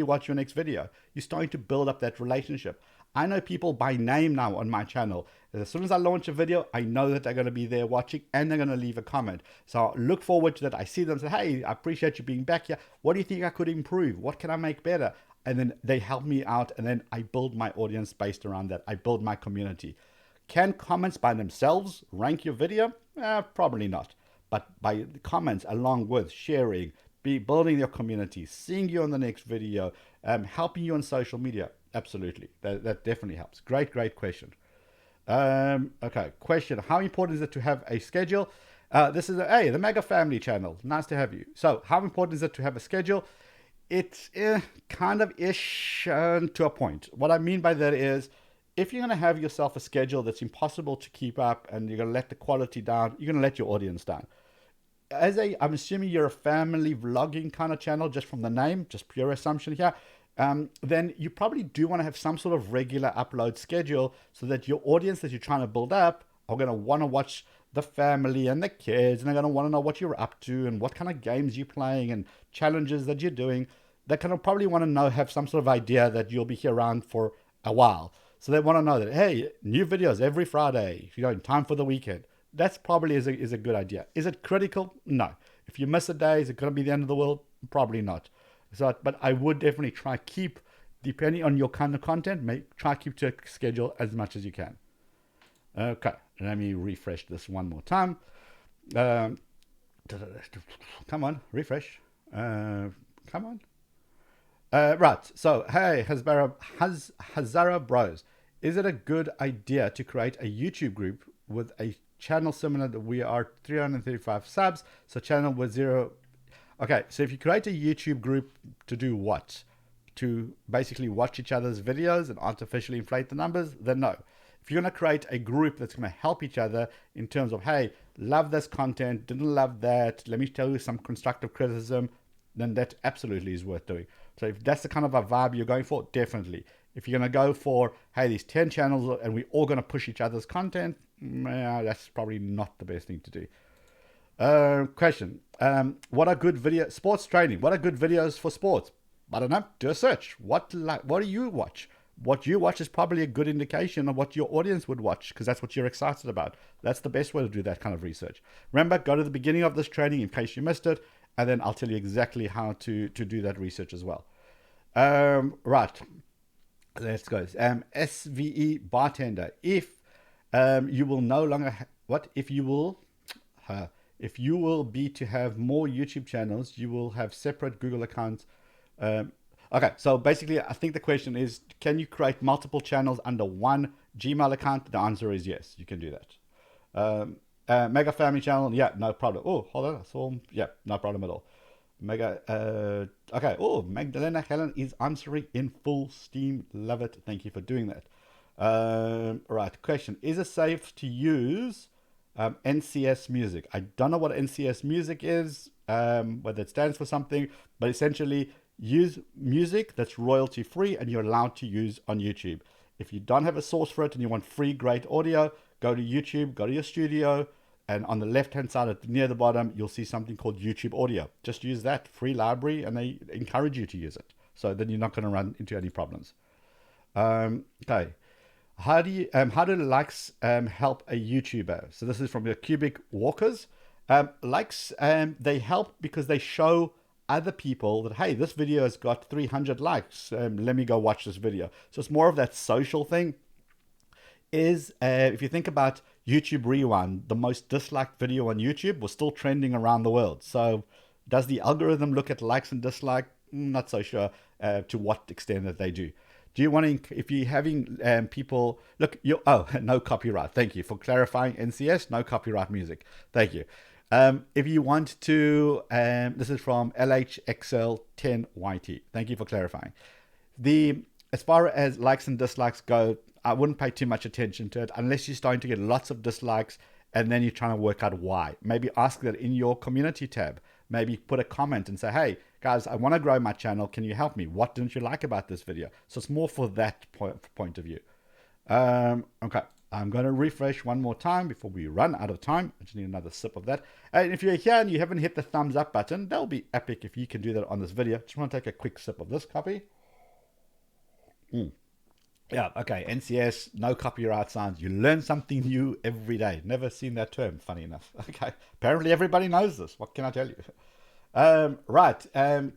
watch your next video. You're starting to build up that relationship. I know people by name now on my channel. As soon as I launch a video, I know that they're going to be there watching, and they're going to leave a comment. So I look forward to that. I see them and say, hey, I appreciate you being back here. What do you think I could improve? What can I make better? And then they help me out, and then I build my audience based around that. I build my community. Can comments by themselves rank your video? Probably not. But by comments along with sharing, building your community, seeing you on the next video, helping you on social media, absolutely. That definitely helps. Great question. Okay, question. How important is it to have a schedule? This is the Mega Family channel. Nice to have you. So how important is it to have a schedule? It's kind of ish to a point. What I mean by that is, if you're going to have yourself a schedule that's impossible to keep up, and you're going to let the quality down, you're going to let your audience down. I'm assuming you're a family vlogging kind of channel, just from the name, just pure assumption here, then you probably do want to have some sort of regular upload schedule, so that your audience that you're trying to build up are going to want to watch the family and the kids, and they're going to want to know what you're up to and what kind of games you're playing and challenges that you're doing. They're going to probably want to have some sort of idea that you'll be here around for a while. So they want to know that, hey, new videos every Friday, in time for the weekend. That's probably is a good idea. Is it critical? No. If you miss a day, is it going to be the end of the world? Probably not. So, but I would definitely try keep, depending on your kind of content, try keep to a schedule as much as you can. Okay, let me refresh this one more time. Come on, refresh. Come on. Right, so hey, Hazara Bros, is it a good idea to create a YouTube group with a channel similar that we are 335 subs, so channel with 0? Okay, so if you create a YouTube group to do what? To basically watch each other's videos and artificially inflate the numbers? Then no. If you're going to create a group that's going to help each other in terms of, hey, love this content, didn't love that, let me tell you some constructive criticism, then that absolutely is worth doing. So if that's the kind of a vibe you're going for, definitely. If you're going to go for, hey, these 10 channels and we're all going to push each other's content, that's probably not the best thing to do. Question. What are good sports training? What are good videos for sports? I don't know. Do a search. What do you watch? What you watch is probably a good indication of what your audience would watch, because that's what you're excited about. That's the best way to do that kind of research. Remember, go to the beginning of this training in case you missed it, and then I'll tell you exactly how to do that research as well. Right, let's go. SVE bartender. If you will no longer if you will be to have more YouTube channels, you will have separate Google accounts. Okay, so basically, I think the question is, can you create multiple channels under one Gmail account? The answer is yes, you can do that. Mega family channel, yeah, no problem. Oh, hold on, I saw, yeah, no problem at all. Mega, okay. Oh, Magdalena Helen is answering in full steam. Love it. Thank you for doing that. Right, question: is it safe to use NCS music? I don't know what NCS music is, whether it stands for something, but essentially use music that's royalty free and you're allowed to use on YouTube. If you don't have a source for it and you want free, great audio, go to YouTube, go to your studio, and on the left hand side near the bottom, you'll see something called YouTube Audio. Just use that free library and they encourage you to use it. So then you're not going to run into any problems. Okay. How do likes help a YouTuber? So this is from your Cubic Walkers. Likes, they help because they show other people that, hey, this video has got 300 likes. Let me go watch this video. So it's more of that social thing. If you think about YouTube Rewind, the most disliked video on YouTube was still trending around the world. So does the algorithm look at likes and dislikes? Not so sure to what extent that they do. Do you want to, if you're having people, look, no copyright. Thank you for clarifying. NCS, no copyright music. Thank you. If you want to, this is from LHXL10YT. Thank you for clarifying. As far as likes and dislikes go, I wouldn't pay too much attention to it unless you're starting to get lots of dislikes and then you're trying to work out why. Maybe ask that in your community tab. Maybe put a comment and say, hey, guys, I want to grow my channel. Can you help me? What didn't you like about this video? So it's more for that point of view. Okay, I'm going to refresh one more time before we run out of time. I just need another sip of that. And if you're here and you haven't hit the thumbs up button, that'll be epic if you can do that on this video. Just want to take a quick sip of this coffee. Yeah, okay, NCS, no copyright sounds. You learn something new every day. Never seen that term, funny enough. Okay, apparently everybody knows this. What can I tell you?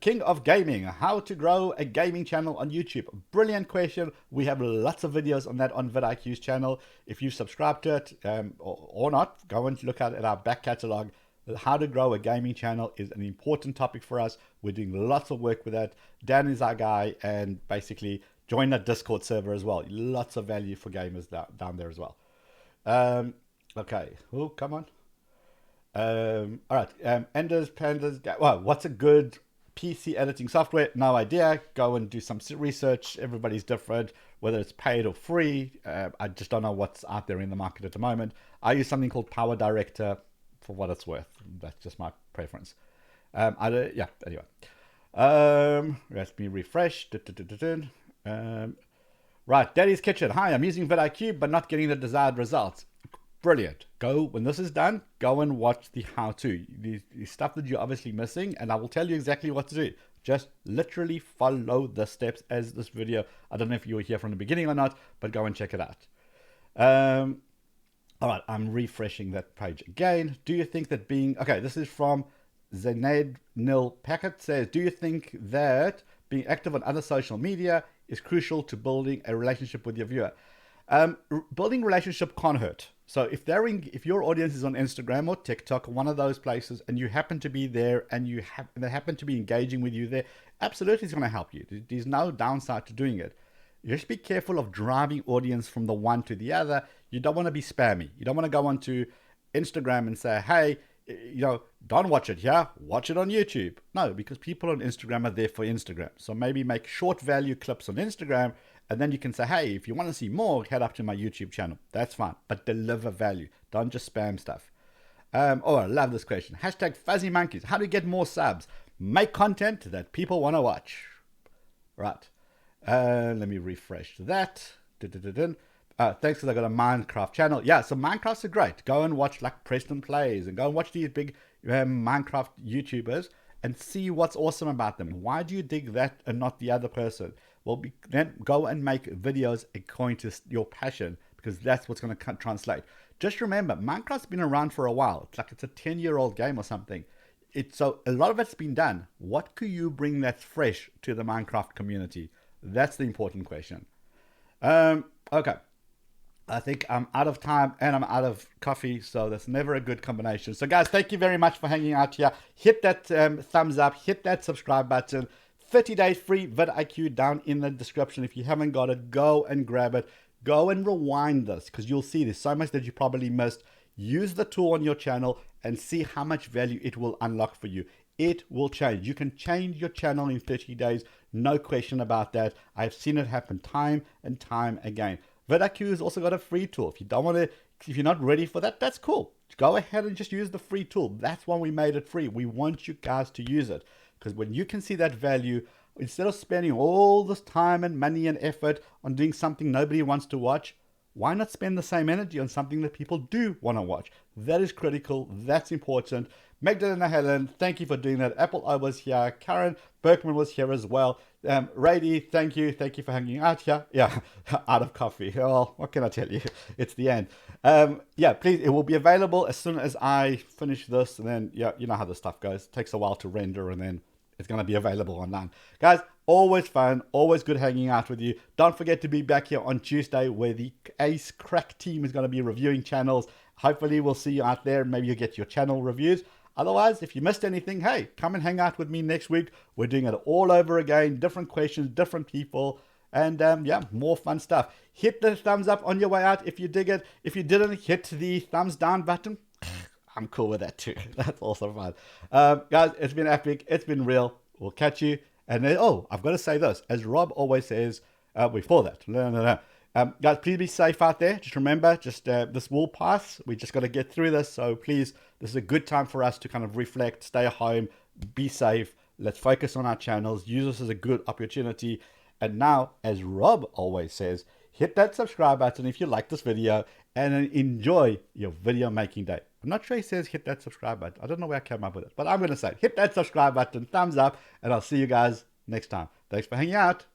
King of Gaming, how to grow a gaming channel on YouTube. Brilliant question. We have lots of videos on that on vidIQ's channel. If you subscribe to it or not, go and look at our back catalog. How to grow a gaming channel is an important topic for us. We're doing lots of work with that. Dan is our guy, and basically join that Discord server as well. Lots of value for gamers down there as well. Okay. Oh, come on. All right. Enders, Pandas. Well, what's a good PC editing software? No idea. Go and do some research. Everybody's different, whether it's paid or free. I just don't know what's out there in the market at the moment. I use something called Power Director for what it's worth. That's just my preference. Yeah, anyway. Let me refresh. Right, Daddy's Kitchen. Hi, I'm using vidIQ, but not getting the desired results. Brilliant. When this is done, go and watch the how-to. The stuff that you're obviously missing, and I will tell you exactly what to do. Just literally follow the steps as this video. I don't know if you were here from the beginning or not, but go and check it out. All right, I'm refreshing that page again. Do you think that this is from Zainad Nil Packet says, do you think that being active on other social media is crucial to building a relationship with your viewer? Building relationship can't hurt. So if your audience is on Instagram or TikTok, one of those places, and you happen to be there and they happen to be engaging with you there, absolutely it's going to help you. There's no downside to doing it. Just be careful of driving audience from the one to the other. You don't want to be spammy. You don't want to go onto Instagram and say, hey, don't watch it here, watch it on YouTube. No, because people on Instagram are there for Instagram. So maybe make short value clips on Instagram, and then you can say, hey, if you want to see more, head up to my YouTube channel. That's fine, but deliver value. Don't just spam stuff. I love this question. Hashtag Fuzzy Monkeys. How to get more subs? Make content that people want to watch. Right. Let me refresh that. Thanks, because I got a Minecraft channel. Yeah, so Minecrafts are great. Go and watch like Preston Plays and go and watch these big Minecraft YouTubers and see what's awesome about them. Why do you dig that and not the other person? Well, then go and make videos according to your passion, because that's what's going to translate. Just remember, Minecraft's been around for a while. It's a 10-year-old game or something. So a lot of it's been done. What could you bring that's fresh to the Minecraft community? That's the important question. Okay. I think I'm out of time and I'm out of coffee, so that's never a good combination. So guys, thank you very much for hanging out here. Hit that thumbs up, hit that subscribe button. 30 days free vidIQ down in the description. If you haven't got it, go and grab it. Go and rewind this, because you'll see there's so much that you probably missed. Use the tool on your channel and see how much value it will unlock for you. It will change. You can change your channel in 30 days. No question about that. I've seen it happen time and time again. vidIQ has also got a free tool. If you don't want to, if you're not ready for that, that's cool. Go ahead and just use the free tool. That's why we made it free. We want you guys to use it, because when you can see that value, instead of spending all this time and money and effort on doing something nobody wants to watch, why not spend the same energy on something that people do want to watch? That is critical. That's important. Magdalena Helen, thank you for doing that. Apple I was here. Karen Berkman was here as well. Rady, thank you. Thank you for hanging out here. Yeah, out of coffee. Well, what can I tell you? It's the end. Yeah, please, it will be available as soon as I finish this. And then, yeah, you know how this stuff goes. It takes a while to render, and then it's going to be available online. Guys, always fun. Always good hanging out with you. Don't forget to be back here on Tuesday, where the Ace Crack team is going to be reviewing channels. Hopefully, we'll see you out there. Maybe you'll get your channel reviews. Otherwise, if you missed anything, hey, come and hang out with me next week. We're doing it all over again. Different questions, different people. And yeah, more fun stuff. Hit the thumbs up on your way out if you dig it. If you didn't, hit the thumbs down button. I'm cool with that too. That's also fun. Guys, it's been epic. It's been real. We'll catch you. And then, oh, I've got to say this. As Rob always says, before that, no. Guys, please be safe out there. Just remember, this will pass. We just got to get through this. So please, this is a good time for us to kind of reflect, stay home, be safe. Let's focus on our channels. Use this as a good opportunity. And now, as Rob always says, hit that subscribe button if you like this video, and enjoy your video making day. I'm not sure he says hit that subscribe button. I don't know where I came up with it, but I'm going to say hit that subscribe button, thumbs up, and I'll see you guys next time. Thanks for hanging out.